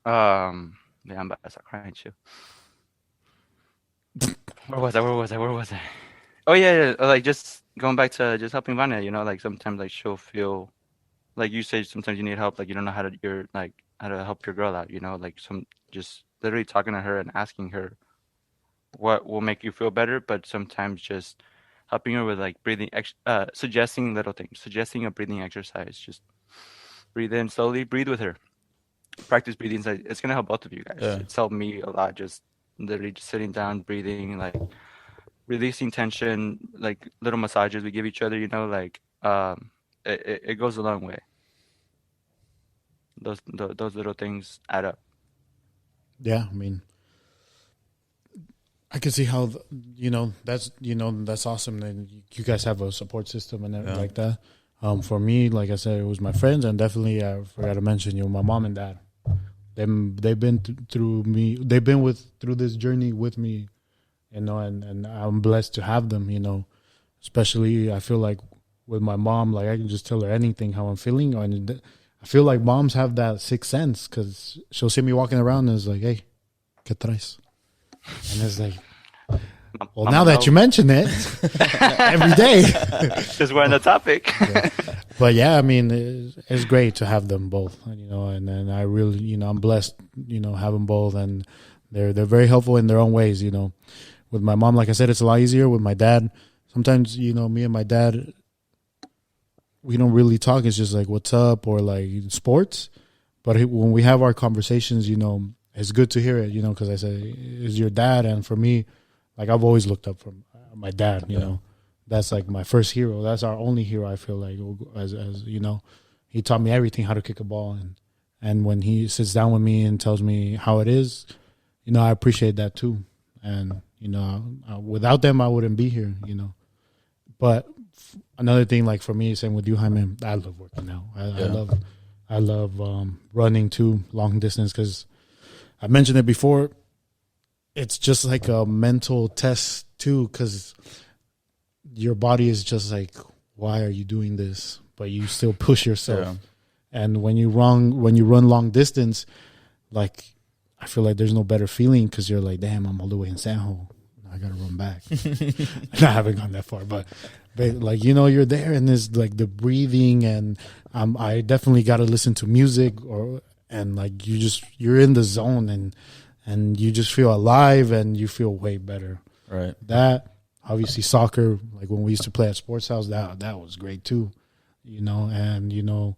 Speaker 2: Yeah, I'm about to start crying too. Where was I? Oh yeah, like just going back to just helping Vane. You know, like sometimes like she'll feel like you say sometimes you need help, like you don't know how to help your girl out. You know, like just literally talking to her and asking her what will make you feel better, but sometimes just helping her with like breathing, suggesting little things, suggesting a breathing exercise. Just breathe in slowly, breathe with her. Practice breathing. It's gonna help both of you guys. Yeah. It's helped me a lot. Just literally just sitting down, breathing, like releasing tension, like little massages we give each other. You know, like it goes a long way. Those little things add up.
Speaker 1: Yeah, I mean, I can see how that's awesome that you guys have a support system and everything like that. For me, like I said, it was my friends, and definitely I forgot to mention my mom and dad. They've been through me. They've been through this journey with me, you know, and I'm blessed to have them. You know, especially I feel like with my mom, like I can just tell her anything how I'm feeling, and I feel like moms have that sixth sense because she'll see me walking around and it's like, hey, ¿qué traes? And it's like, well, now that you mention it, every day.
Speaker 2: Because we're on the topic.
Speaker 1: Yeah. But yeah, I mean, it's great to have them both, you know, and I really, you know, I'm blessed, you know, have them both, and they're very helpful in their own ways, you know. With my mom, like I said, it's a lot easier. With my dad, sometimes, you know, me and my dad, we don't really talk. It's just like, what's up, or like sports. But when we have our conversations, you know, it's good to hear it, you know, because I say, it's your dad. And for me, like I've always looked up from my dad, you know. That's like my first hero. That's our only hero, I feel like, as you know. He taught me everything, how to kick a ball. And when he sits down with me and tells me how it is, you know, I appreciate that too. And, you know, without them, I wouldn't be here, you know. But another thing, like for me, same with you, Jaime, I love working out. I love running too, long distance, because I mentioned it before. It's just like a mental test too, because your body is just like, why are you doing this? But you still push yourself. Yeah. And when you run long distance, like I feel like there's no better feeling because you're like, damn, I'm all the way in San Jose. I gotta run back. I haven't gone that far, but like, you know, you're there and there's like the breathing, and I definitely got to listen to music, and like you're in the zone, and you just feel alive and you feel way better.
Speaker 3: Right.
Speaker 1: That, obviously soccer, like when we used to play at Sports House, that was great too, you know. And you know,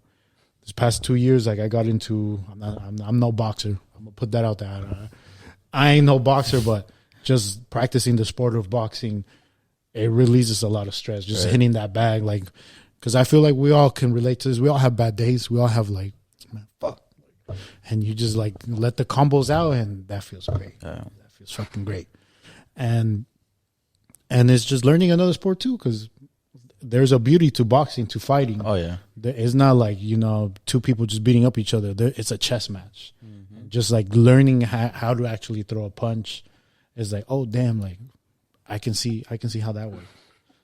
Speaker 1: this past 2 years, like I got into, I'm no boxer. I'm gonna put that out there. I ain't no boxer, but just practicing the sport of boxing, it releases a lot of stress. Just hitting that bag, like, because I feel like we all can relate to this. We all have bad days. We all have like, man, fuck, and you just like let the combos out, and that feels great.
Speaker 3: Yeah.
Speaker 1: That feels fucking great. And it's just learning another sport too, because there's a beauty to boxing, to fighting.
Speaker 3: Oh yeah,
Speaker 1: It's not like, you know, two people just beating up each other. It's a chess match. Mm-hmm. Just like learning how to actually throw a punch is like, oh damn, like I can see how that works.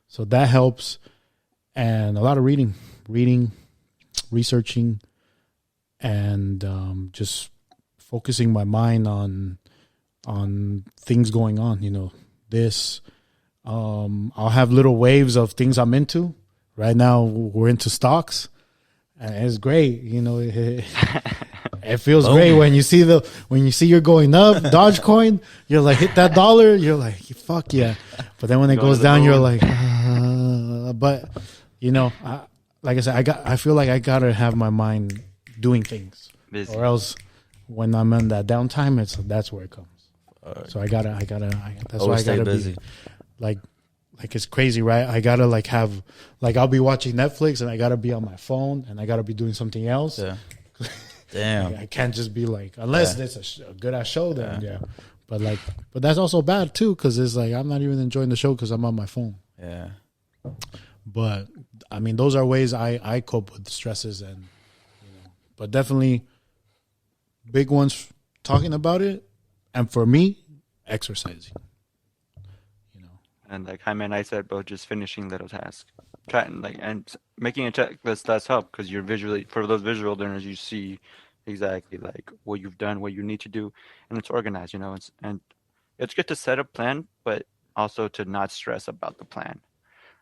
Speaker 1: So that helps, and a lot of reading, researching, and just focusing my mind on things going on. You know, this. I'll have little waves of things I'm into. Right now, we're into stocks, and it's great. You know, it feels great when you see you're going up. Dogecoin, you're like, hit that dollar. You're like, fuck yeah. But then when it goes down, you're like, but you know, like I said, I feel like I gotta have my mind doing things, busy. Or else when I'm in that downtime, that's where it comes. So I gotta. That's why I gotta
Speaker 3: busy.
Speaker 1: Be like it's crazy, right? I gotta like have, like, I'll be watching Netflix and I gotta be on my phone and I gotta be doing something else.
Speaker 3: Yeah. Damn.
Speaker 1: I can't just be like, unless it's a good ass show, then yeah. But that's also bad too, because it's like I'm not even enjoying the show because I'm on my phone.
Speaker 3: Yeah.
Speaker 1: But I mean, those are ways I cope with stresses, and you know, but definitely big ones, talking about it, and for me, exercising.
Speaker 2: And like Jaime and I said, both just finishing little tasks, and making a checklist does help, because you're visually, for those visual learners, you see exactly like what you've done, what you need to do, and it's organized. You know, it's good to set a plan, but also to not stress about the plan.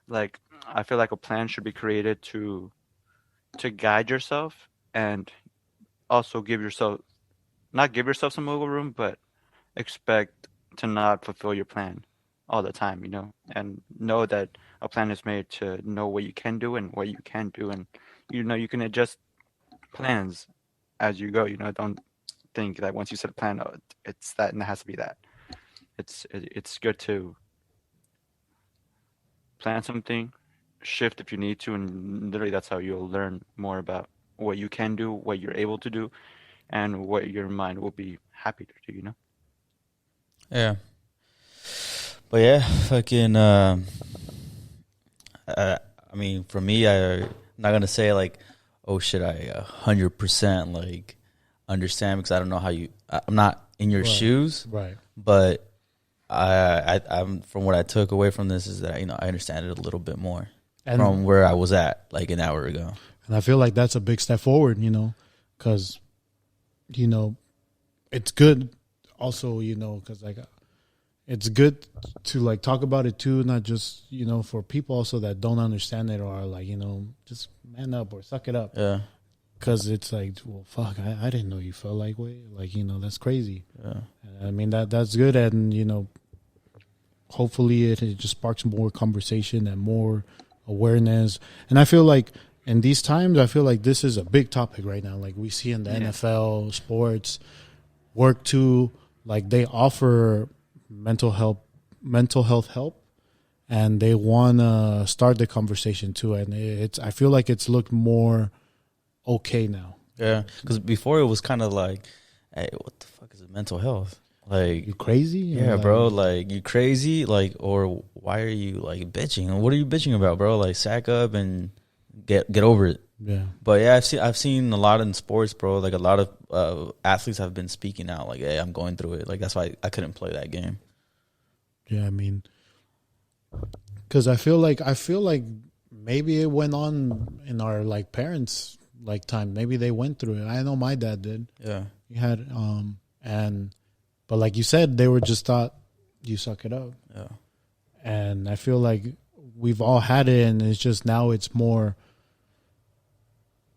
Speaker 2: Like, I feel like a plan should be created to guide yourself, and also not give yourself some wiggle room, but expect to not fulfill your plan all the time, you know, and know that a plan is made to know what you can do and what you can't do, and you know, you can adjust plans as you go. You know, don't think that once you set a plan, oh, it's that and it has to be that. It's good to plan something, shift if you need to, and literally that's how you'll learn more about what you can do, what you're able to do, and what your mind will be happy to do, you know?
Speaker 3: Yeah. But yeah, fucking, I mean, for me, I'm not going to say like, oh shit, I 100% like understand, because I don't know how I'm not in your shoes.
Speaker 1: Right.
Speaker 3: But I'm from what I took away from this is that, you know, I understand it a little bit more from where I was at like an hour ago.
Speaker 1: And I feel like that's a big step forward, you know, because, you know, it's good also, you know, because like, it's good to like talk about it too, not just, you know, for people also that don't understand it, or like, you know, just man up or suck it up.
Speaker 3: Yeah.
Speaker 1: Because it's like, well, fuck, I didn't know you felt like way. Like, you know, that's crazy.
Speaker 3: Yeah.
Speaker 1: I mean, that's good. And, you know, hopefully it just sparks more conversation and more awareness. And I feel like in these times, I feel like this is a big topic right now. Like we see in the NFL, sports, work too, like they offer mental health help, and they want to start the conversation too. And I feel like it's looked more okay now.
Speaker 3: Yeah, because before it was kind of like, hey, what the fuck is it, mental health? Like,
Speaker 1: you crazy?
Speaker 3: Yeah, bro. Like, you crazy? Like, or why are you like bitching? What are you bitching about, bro? Like, sack up and get over it.
Speaker 1: Yeah.
Speaker 3: But yeah, I've seen a lot in sports, bro. Like a lot of athletes have been speaking out, like, hey, I'm going through it. Like that's why I couldn't play that game.
Speaker 1: Yeah, I mean, because I feel like maybe it went on in our like parents' like time. Maybe they went through it. I know my dad did.
Speaker 3: Yeah.
Speaker 1: He had But like you said, they were just thought you suck it up.
Speaker 3: Yeah.
Speaker 1: And I feel like we've all had it, and it's just now it's more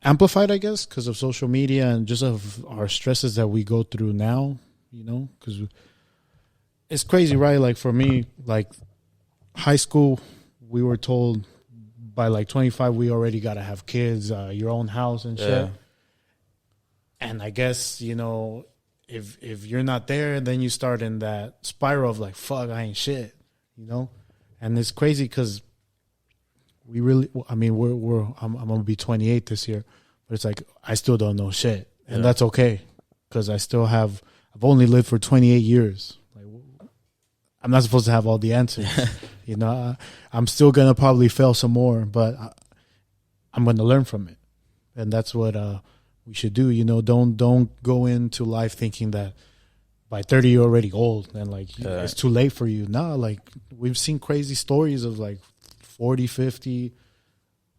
Speaker 1: amplified, I guess, because of social media and just of our stresses that we go through now, because it's crazy, right? Like for me, like high school, we were told by like 25, we already got to have kids, your own house and shit.
Speaker 3: Yeah.
Speaker 1: And I guess, if you're not there, then you start in that spiral of like, fuck, I ain't shit, And it's crazy because I'm going to be 28 this year, but it's like, I still don't know shit. And that's okay, because I've only lived for 28 years. Like, I'm not supposed to have all the answers. I'm still going to probably fail some more, but I'm going to learn from it. And that's what we should do. Don't go into life thinking that by 30 you're already old and like it's too late for you. No, like we've seen crazy stories of like 40, 50,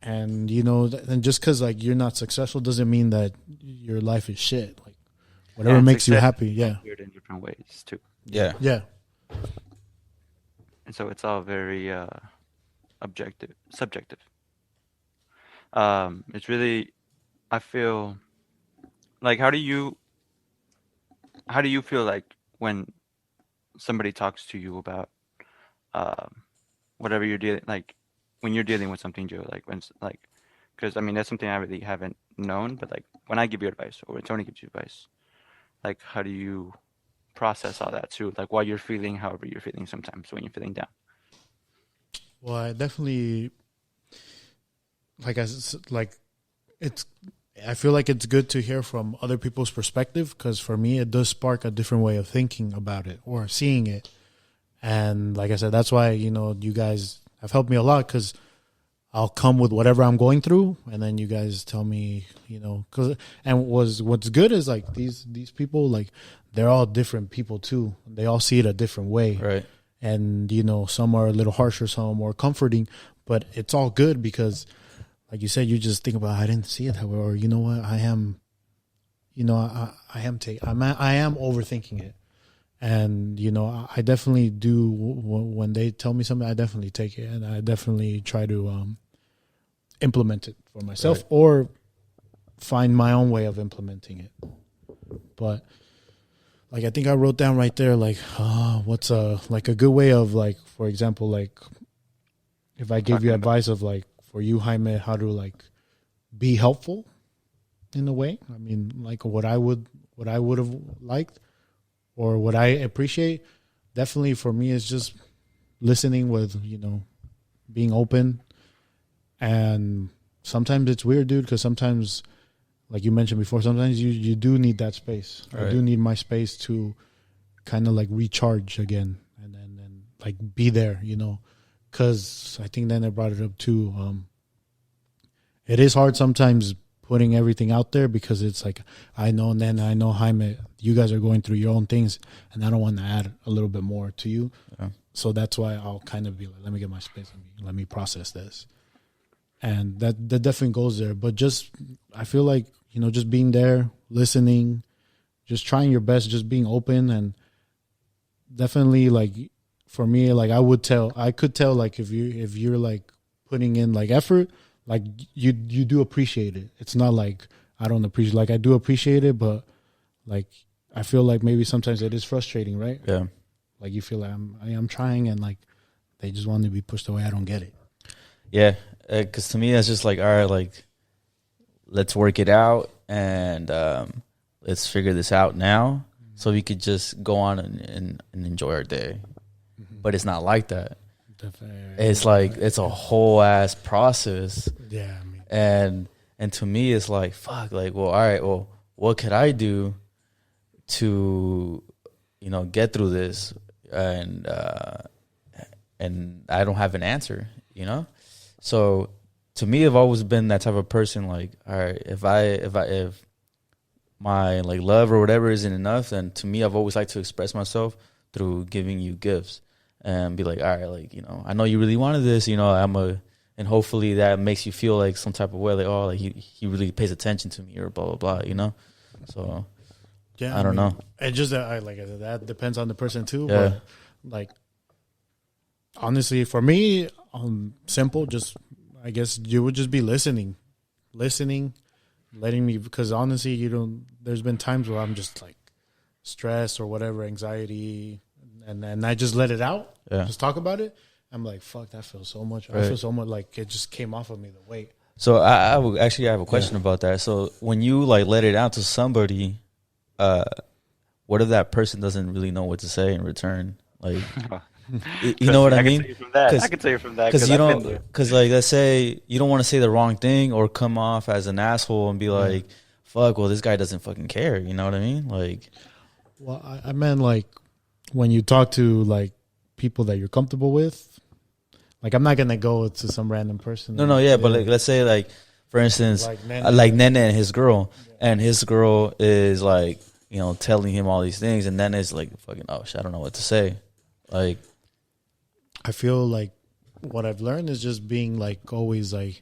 Speaker 1: and and just because like you're not successful doesn't mean that your life is shit. Like whatever makes you happy. Yeah.
Speaker 2: Weird in different ways too.
Speaker 3: Yeah.
Speaker 1: Yeah.
Speaker 2: And so it's all very subjective. It's really, I feel like, how do you feel like when somebody talks to you about whatever you're dealing, like when you're dealing with something, Joe, like because I mean that's something I really haven't known, but like when I give you advice or when Tony gives you advice, like how do you process all that too, like while you're feeling however you're feeling sometimes when you're feeling down?
Speaker 1: Well, I definitely I feel like it's good to hear from other people's perspective, because for me it does spark a different way of thinking about it or seeing it. And like I said, that's why you guys have helped me a lot, because I'll come with whatever I'm going through, and then you guys tell me, what's good is like these people, like they're all different people too. They all see it a different way,
Speaker 3: Right?
Speaker 1: And some are a little harsher, some are more comforting, but it's all good because, like you said, you just think about, I didn't see it that way, or you know what, I am overthinking it, and I definitely do. When they tell me something, I definitely take it, and I definitely try to implement it for myself,
Speaker 3: Right.
Speaker 1: or find my own way of implementing it. But like I think I wrote down right there, like what's a good way of, like, for example, like if I gave you advice of like, for you, Jaime, how to like be helpful in a way. I mean, like what I would have liked or what I appreciate. Definitely for me is just listening with, being open. And sometimes it's weird, dude, because sometimes, like you mentioned before, sometimes you do need that space.
Speaker 3: Right.
Speaker 1: I do need my space to kind of like recharge again and like be there, because I think then I brought it up too. It is hard sometimes putting everything out there, because it's like, I know Jaime, you guys are going through your own things, and I don't want to add a little bit more to you.
Speaker 3: Yeah.
Speaker 1: So that's why I'll kind of be like, let me get my space, let me process this. And that definitely goes there. But just, I feel like, just being there, listening, just trying your best, just being open. And definitely, like, for me, like I could tell like if you're like putting in like effort, like you do appreciate it. It's not like I don't appreciate, like I do appreciate it, but like I feel like maybe sometimes it is frustrating, right?
Speaker 3: Yeah.
Speaker 1: Like you feel like I am trying, and like they just want to be pushed away. I don't get it.
Speaker 3: Yeah, because to me, it's just like, all right, like, let's work it out, and let's figure this out now, so we could just go on and enjoy our day.
Speaker 1: Mm-hmm.
Speaker 3: But it's not like that.
Speaker 1: Definitely.
Speaker 3: It's like, it's a whole ass process.
Speaker 1: Yeah. I mean,
Speaker 3: And to me, it's like, fuck, like, well, all right, well, what could I do to, get through this? And I don't have an answer, So to me, I've always been that type of person. Like, all right, if my like love or whatever isn't enough, then to me, I've always liked to express myself through giving you gifts and be like, all right, like, I know you really wanted this, and hopefully that makes you feel like some type of way, like, oh, like he really pays attention to me or blah, blah, blah, So
Speaker 1: Yeah,
Speaker 3: I don't know.
Speaker 1: It just like I said, that depends on the person too.
Speaker 3: Yeah.
Speaker 1: But like honestly, for me, simple. Just I guess you would just be listening, letting me, because honestly, you don't. There's been times where I'm just like stress or whatever, anxiety, and I just let it out.
Speaker 3: Yeah.
Speaker 1: Just talk about it. I'm like, fuck, that feels so much. I feel so much like it just came off of me, the weight.
Speaker 3: So I have a question about that. So when you like let it out to somebody, what if that person doesn't really know what to say in return? Like, you know what I mean?
Speaker 2: I can tell you from that
Speaker 3: because you don't. Because like, let's say you don't want to say the wrong thing or come off as an asshole and be like, "Fuck, well, this guy doesn't fucking care." You know what I mean? Like,
Speaker 1: well, I meant like when you talk to like people that you're comfortable with. Like, I'm not gonna go to some random person.
Speaker 3: No, yeah, but like, let's say like, for instance, like Nene and his girl, and his girl is like, you know, telling him all these things, and Nene's like, fucking, oh shit, I don't know what to say. Like,
Speaker 1: I feel like what I've learned is just being like always like,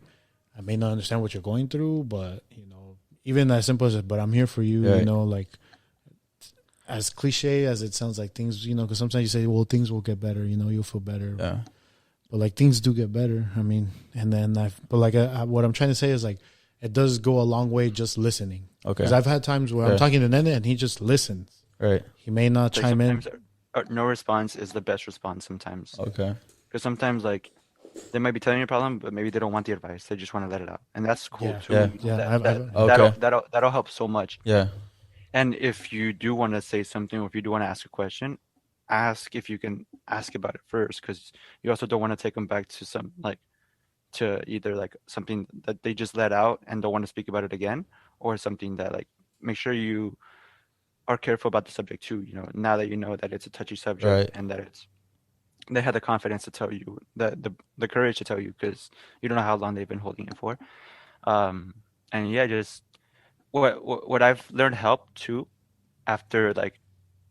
Speaker 1: I may not understand what you're going through, but you know, even as simple as, but I'm here for you. Right. You know, like as cliche as it sounds, like things, you know, because sometimes you say, well, things will get better. You know, you'll feel better.
Speaker 3: Yeah.
Speaker 1: But like things do get better. I mean, and then but like what I'm trying to say is like it does go a long way just listening. Okay. Because I've had times where I'm talking to Nene and he just listens.
Speaker 3: Right.
Speaker 1: He may not chime in.
Speaker 2: No response is the best response sometimes.
Speaker 3: Okay.
Speaker 2: Because sometimes like they might be telling you a problem, but maybe they don't want the advice. They just want to let it out, and that's cool too.
Speaker 3: Yeah.
Speaker 2: That'll help so much.
Speaker 3: Yeah.
Speaker 2: And if you do want to say something, or if you do want to ask a question, ask if you can ask about it first, because you also don't want to take them back to to either like something that they just let out and don't want to speak about it again, or something that like make sure you are careful about the subject too. You know, now that you know that it's a touchy subject, and that they had the confidence to tell you, the courage to tell you, because you don't know how long they've been holding it for. And yeah, just what I've learned help too, after like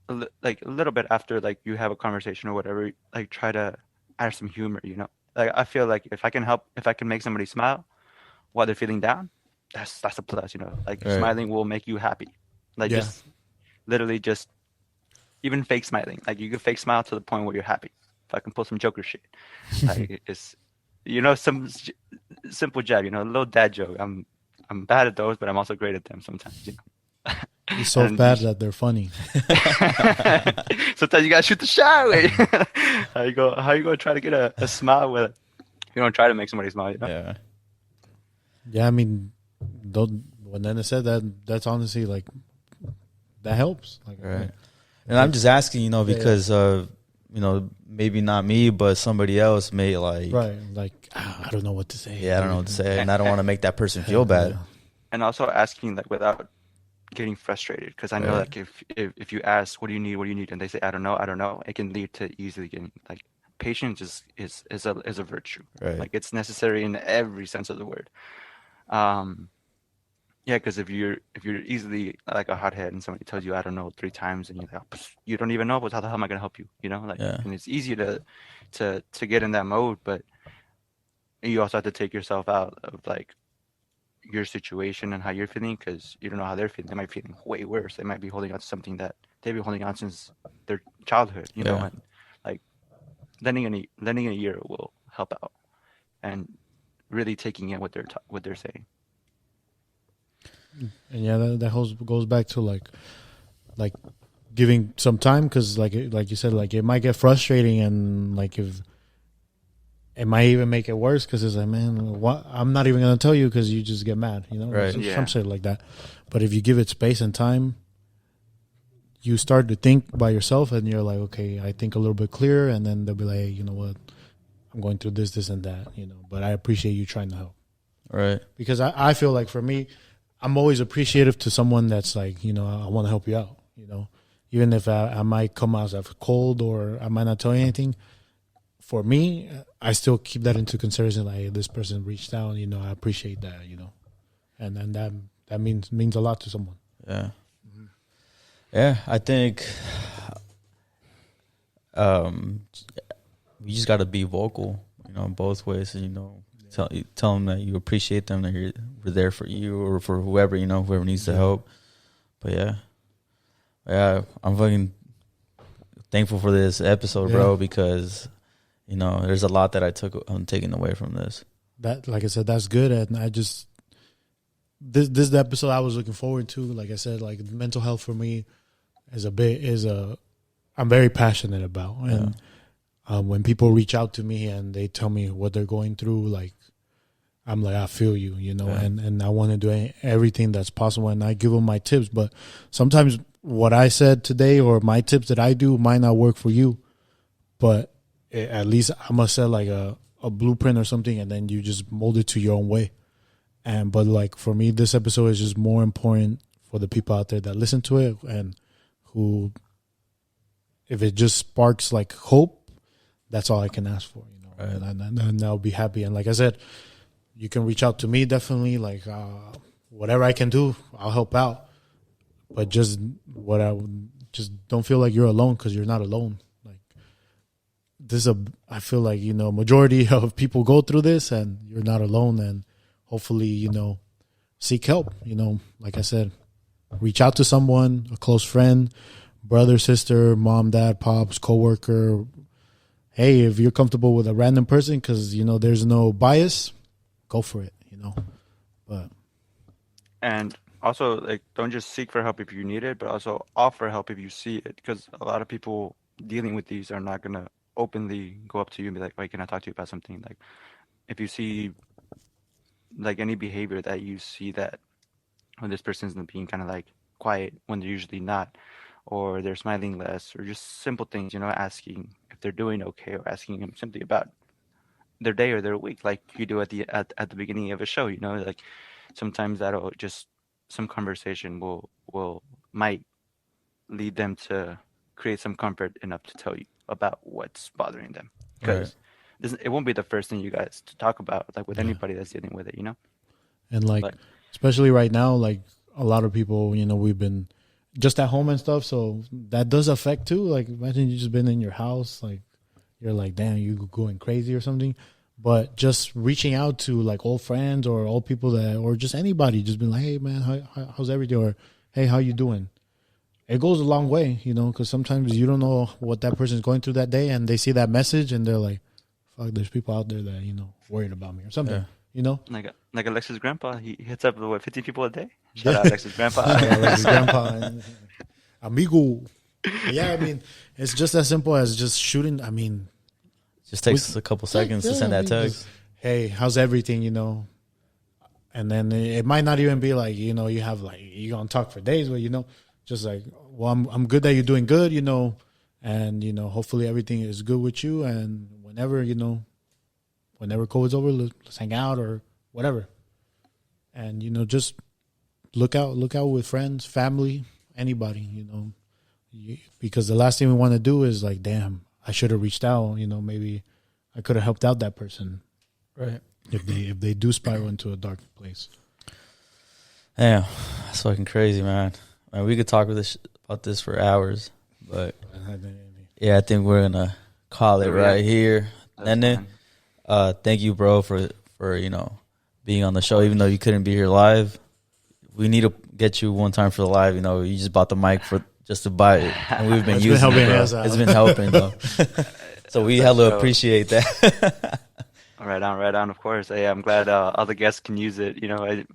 Speaker 2: a little bit after like you have a conversation or whatever, like try to add some humor, you know. Like I feel like if I can make somebody smile while they're feeling down, that's a plus, you know. Like smiling will make you happy. Like just literally just even fake smiling. Like you can fake smile to the point where you're happy. If I can pull some Joker shit, like it's, you know, some simple jab, you know, a little dad joke. I'm bad at those, but I'm also great at them sometimes, you know.
Speaker 1: He's so bad that they're funny.
Speaker 2: Sometimes you gotta shoot the shot. Wait. How you gonna try to get a smile with it? You don't try to make somebody smile, you know?
Speaker 1: Yeah, I mean, when Nene said that, that's honestly like that helps. Like,
Speaker 3: right. And I'm just asking, you know, because you know, maybe not me, but somebody else may like
Speaker 1: I don't know what to say.
Speaker 3: Yeah, I don't know what to say, and I don't want to make that person feel bad.
Speaker 1: Yeah.
Speaker 2: And also asking like without getting frustrated, because I know like if you ask what do you need, and they say I don't know, it can lead to easily getting like, patience is a virtue.
Speaker 3: Right.
Speaker 2: Like it's necessary in every sense of the word. Yeah, because if you're easily like a hothead and somebody tells you I don't know 3 times and you're like, oh, you don't even know, how the hell am I gonna help you? You know, like and it's easy to get in that mode, but you also have to take yourself out of like your situation and how you're feeling, because you don't know how they're feeling. They might be feeling way worse. They might be holding on to something that they've been holding on since their childhood, you know, and like lending a ear will help out and really taking in what they're saying.
Speaker 1: And yeah, that goes back to like giving some time, because like you said, like it might get frustrating, and like if it might even make it worse, because it's like, man, what? I'm not even gonna tell you because you just get mad, you know,
Speaker 3: right?
Speaker 1: Some shit like that. But if you give it space and time, you start to think by yourself, and you're like, okay, I think a little bit clearer, and then they'll be like, hey, you know what, I'm going through this, and that, you know, but I appreciate you trying to help,
Speaker 3: right?
Speaker 1: Because I feel like for me, I'm always appreciative to someone that's like, you know, I want to help you out, you know, even if I might come out as cold or I might not tell you anything. For me, I still keep that into consideration. Like, hey, this person reached out, you know, I appreciate that, you know, and then that means a lot to someone.
Speaker 3: Yeah, yeah. I think you just got to be vocal, you know, both ways. You know, tell them that you appreciate them, that we're there for you or for whoever, you know, whoever needs the help. But yeah, Yeah, I'm fucking thankful for this episode, bro, because there's a lot that I'm taking away from this.
Speaker 1: That, like I said, that's good, and I just this is the episode I was looking forward to. Like I said, like mental health for me I'm very passionate about, and when people reach out to me and they tell me what they're going through, like I'm like, I feel you, and I want to do everything that's possible, and I give them my tips. But sometimes what I said today or my tips that I do might not work for you, but at least I'm gonna set like a blueprint or something, and then you just mold it to your own way. But like for me, this episode is just more important for the people out there that listen to it, and who, if it just sparks like hope, that's all I can ask for,
Speaker 3: Right.
Speaker 1: and I'll be happy. And like I said, you can reach out to me definitely. Like whatever I can do, I'll help out. But just don't feel like you're alone, because you're not alone. Like I feel like majority of people go through this, and you're not alone. And hopefully, seek help. Like I said, reach out to someone, a close friend, brother, sister, mom, dad, pops, coworker. Hey, if you're comfortable with a random person, because there's no bias, go for it. But
Speaker 2: And also, like, don't just seek for help if you need it, but also offer help if you see it, because a lot of people dealing with these are not gonna openly go up to you and be like, "Wait, can I talk to you about something?" Like, if you see like any behavior that you see that when this person's being kind of like quiet when they're usually not, or they're smiling less, or just simple things, asking if they're doing okay, or asking them simply about their day or their week, like you do at the beginning of a show. Like sometimes that'll just, some conversation might lead them to create some comfort enough to tell you about what's bothering them, because it won't be the first thing you guys to talk about, like with anybody that's dealing with it.
Speaker 1: And like, especially right now, like a lot of people, we've been just at home and stuff, so that does affect too. Like, imagine you just been in your house, like you're like, damn, you going crazy or something. But just reaching out to like old friends or old people or just anybody, just being like, hey man, how's everything? Or hey, how you doing? It goes a long way, because sometimes you don't know what that person's going through that day, and they see that message and they're like, fuck, there's people out there that, worried about me or something,
Speaker 2: Like Alexis' grandpa, he hits up with 50 people a day. Shout out Alexis' grandpa.
Speaker 1: Alexis' grandpa. And, amigo. But yeah, I mean, it's just as simple as just shooting. I mean,
Speaker 3: just takes a couple seconds to send that text.
Speaker 1: Just, hey, how's everything, And then it might not even be like, you have like, you're going to talk for days, but, just like, well, I'm good that you're doing good, and, hopefully everything is good with you. And whenever COVID's over, let's hang out or whatever. And, just look out with friends, family, anybody, because the last thing we want to do is like, damn, I should have reached out, maybe I could have helped out that person.
Speaker 3: Right.
Speaker 1: If they do spiral into a dark place.
Speaker 3: Yeah, that's fucking crazy, man. We could talk about this for hours, but yeah, I think we're gonna call it right here. Nene, thank you, bro, for being on the show, even though you couldn't be here live. We need to get you one time for the live. You just bought the mic just to buy it, and we've been using it, bro. It's been helping, though. So we have to appreciate that.
Speaker 2: Right on, of course. Hey, I'm glad other guests can use it.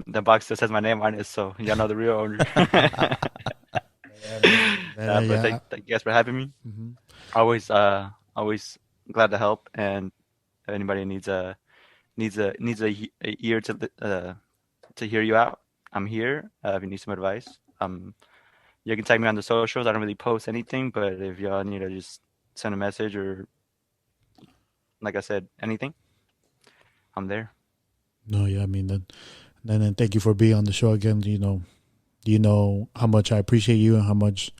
Speaker 2: The box still says my name on it, so y'all know the real owner. But thank you guys for having me. Mm-hmm. Always glad to help, and if anybody needs a ear to hear you out, I'm here. If you need some advice, you can tag me on the socials. I don't really post anything, but if y'all need to just send a message or, like I said, anything, I'm there.
Speaker 1: No, yeah, I mean, then thank you for being on the show again. You know how much I appreciate you and how much,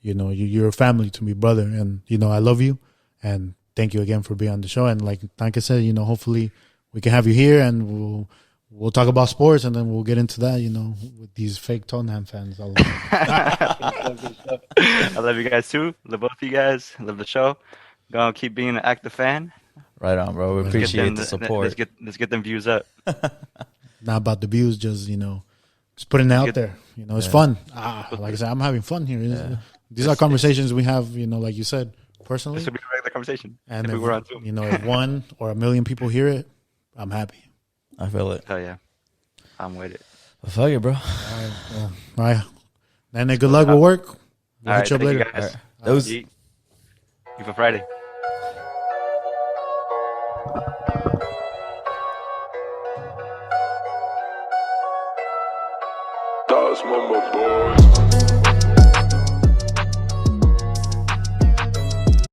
Speaker 1: you're a family to me, brother. And, I love you. And thank you again for being on the show. And like I said, hopefully we can have you here and we'll talk about sports, and then we'll get into that, with these fake Tottenham fans.
Speaker 2: I love you guys too. Love both of you guys. Love the show. Gonna keep being an active fan.
Speaker 3: Right on, bro. We appreciate the support.
Speaker 2: Let's get them views up.
Speaker 1: Not about the views, just just putting it out there. It's fun. Like I said, I'm having fun here. these are conversations we have, you know, like you said, personally.
Speaker 2: This would be a regular conversation.
Speaker 1: And
Speaker 2: if we were on Zoom.
Speaker 1: you know, if 1 or 1 million people hear it, I'm happy.
Speaker 3: I feel it.
Speaker 2: Hell yeah. I'm with it.
Speaker 3: Well, fuck it, bro.
Speaker 1: All right. Nene, good luck with work. We'll hit you up
Speaker 2: thank
Speaker 1: later.
Speaker 2: guys.
Speaker 3: All right. That was
Speaker 2: Eat for Friday.
Speaker 4: That's Mama Boy.